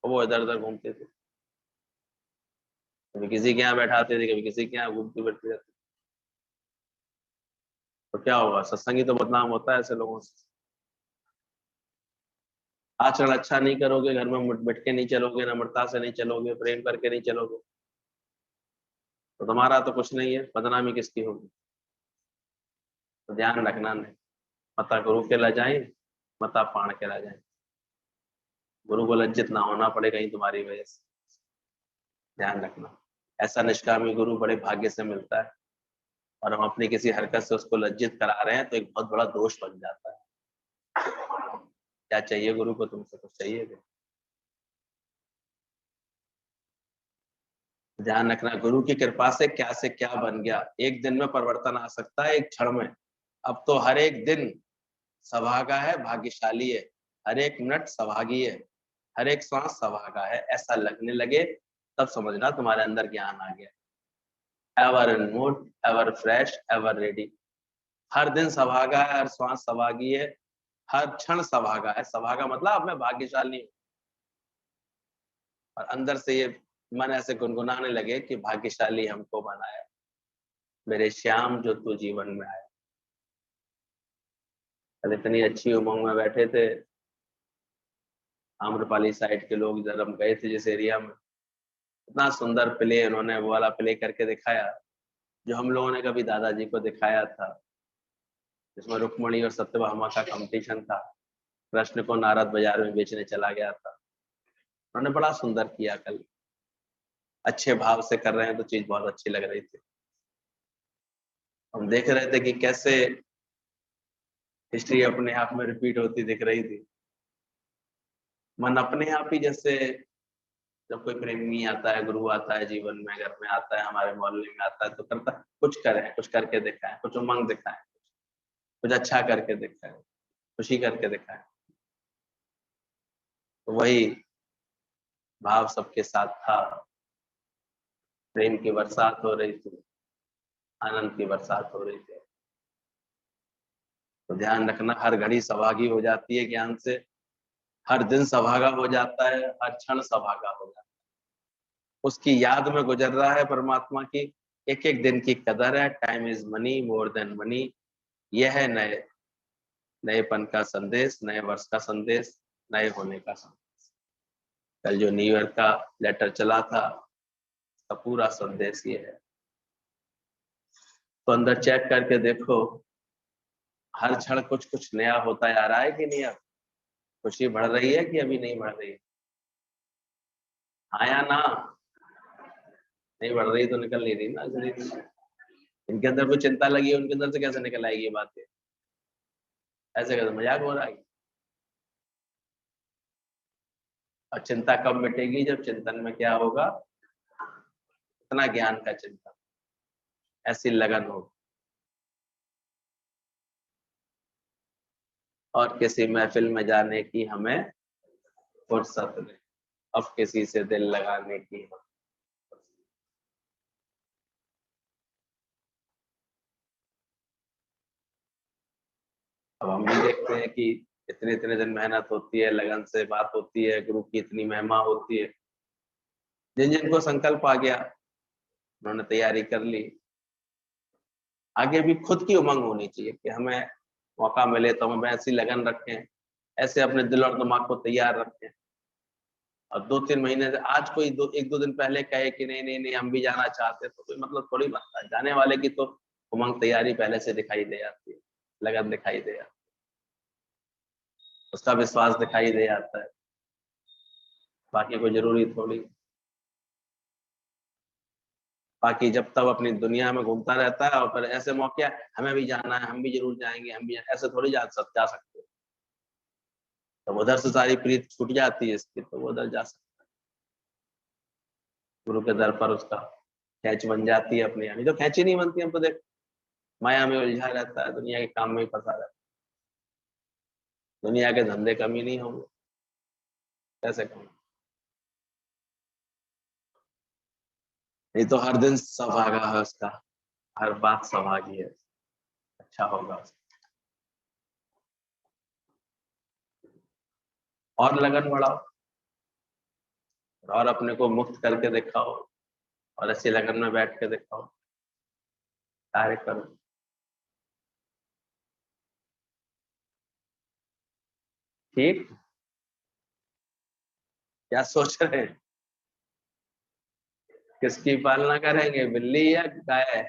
और वो इधर-उधर घूमते थे। कभी किसी के यहाँ बैठाते थे, कभी किसी के यहाँ घूमती फिरती रहती। तो क्या होगा, सत्संगी तो बदनाम होता है ऐसे लोगों से। आचरण अच्छा नहीं करोगे, घर में मिट के नहीं चलोगे, नम्रता से नहीं चलोगे, प्रेम करके नहीं चलोगे, तो तुम्हारा तो कुछ नहीं है, बदनामी किसकी होगी। तो ध्यान रखना, नहीं मता गुरु के लजाएं, मता पाण के लजाएं। गुरु को लज्जित ना होना पड़े कहीं तुम्हारी वजह से, ध्यान रखना। ऐसा निष्कामी गुरु बड़े भाग्य से मिलता है, और हम अपनी किसी हरकत से उसको लज्जित करा रहे हैं तो एक बहुत बड़ा दोष बन जाता है। क्या चाहिए गुरु को, तुमसे कुछ चाहिए क्या? ध्यान रखना, गुरु की कृपा से क्या बन गया। एक दिन में परिवर्तन आ सकता है, एक क्षण में। अब तो हर एक दिन सौभागा है, भाग्यशाली है, हर एक मिनट सौभागी है, हर एक श्वास सौभागा है, ऐसा लगने लगे तब समझना तुम्हारे अंदर ज्ञान आ गया। Ever in mood, ever fresh, ever ready. हर दिन सौभागा है, हर श्वास सौभागी है, हर क्षण सौभागा है। सौभागा मतलब अब मैं भाग्यशाली हूँ, और अंदर से ये मन ऐसे गुनगुनाने लगे कि भाग्यशाली हमको बनाया मेरे श्याम, जो तू जीवन में आया। कल इतनी अच्छी उमंग में बैठे थे, आम्रपाली साइड के लोग, जब हम गए थे जिस एरिया में, इतना सुंदर प्ले उन्होंने वो वाला प्ले करके दिखाया जो हम लोगों ने कभी दादाजी को दिखाया था, जिसमें रुक्मणी और सत्यभामा का कंपटीशन था। कृष्ण को नारद बाजार में बेचने चला गया था। उन्होंने बड़ा सुंदर किया कल, अच्छे भाव से कर रहे हैं तो चीज बहुत अच्छी लग रही थी। हम देख रहे थे कि कैसे हिस्ट्री अपने आप में रिपीट होती दिख रही थी। मन अपने आप ही, जैसे जब कोई प्रेमी आता है, गुरु आता है जीवन में, घर में आता है, हमारे मोहल्ले में आता है, तो करता कुछ करें, कुछ करके दिखाएं, कुछ उमंग दिखाएं, कुछ अच्छा करके दिखाएं, खुशी करके दिखाएं। तो वही भाव सबके साथ था। प्रेम की बरसात हो रही थी, आनंद की बरसात हो रही थी। तो ध्यान रखना, हर घड़ी सौभागी हो जाती है ज्ञान से, हर दिन सौभागा हो जाता है, हर क्षण सौभागा हो जाता है। उसकी याद में गुजर रहा है परमात्मा की, एक एक दिन की कदर है। Time is money, more than money. यह है नएपन का संदेश, नए वर्ष का संदेश, नए होने का संदेश। कल जो न्यू ईयर का लेटर चला था, उसका पूरा संदेश ये है। तो अंदर चेक करके देखो, हर क्षण कुछ कुछ नया होता जा रहा है कि नहीं। अब खुशी बढ़ रही है कि अभी नहीं बढ़ रही है? हाँ या ना? नहीं बढ़ रही तो निकल नहीं रही ना जिंदगी में। इनके अंदर कोई चिंता लगी है, उनके अंदर से कैसे निकल आएगी ये बातें? ऐसे कैसे, मजाक हो रहा है? और चिंता कब मिटेगी? जब चिंतन में क्या होगा, इतना ज्ञान का चिंतन, ऐसी लगन हो। और किसी महफिल में जाने की हमें फुर्सत नहीं, अब किसी से दिल लगाने की हम। अब हम भी देखते हैं कि इतने इतने दिन मेहनत होती है, लगन से बात होती है, गुरु की इतनी महिमा होती है। जिन जिनको संकल्प आ गया, उन्होंने तैयारी कर ली। आगे भी खुद की उमंग होनी चाहिए कि हमें मौका मिले तो हम ऐसी लगन रखें, ऐसे अपने दिल और दिमाग को तैयार रखें। और 2-3 महीने से, आज कोई एक दो दिन पहले कहे कि नहीं नहीं नहीं हम भी जाना चाहते हैं, तो कोई मतलब थोड़ी बनता है। जाने वाले की तो उमंग तैयारी पहले से दिखाई दे जाती है, लगन दिखाई दे जाती है, उसका विश्वास दिखाई दे जाता है। बाकी कोई जरूरी थोड़ी। बाकी जब तक अपनी दुनिया में घूमता रहता है और फिर ऐसे मौके हमें भी जाना है, हम भी जरूर जाएंगे, हम भी ऐसे थोड़ी जा सकते। तो उधर से सारी प्रीत छूट जाती है इसकी, तो वो उधर जा सकता है। गुरु के दर पर उसका खेच बन जाती है अपनी, यानी तो खेच ही नहीं बनती। हम तो देख माया में उलझा रहता है, दुनिया के काम में ही फंसा रहता है, दुनिया के धंधे कम ही नहीं होंगे, कैसे कम? ये तो हर दिन सौभागा है उसका, हर बात सौभागी है, अच्छा होगा उसका। और लगन बढ़ाओ और अपने को मुक्त करके दिखाओ और ऐसी लगन में बैठ के दिखाओ, कार्य करो। ठीक, क्या सोच रहे हैं? किसकी पालना करेंगे, बिल्ली या गाय?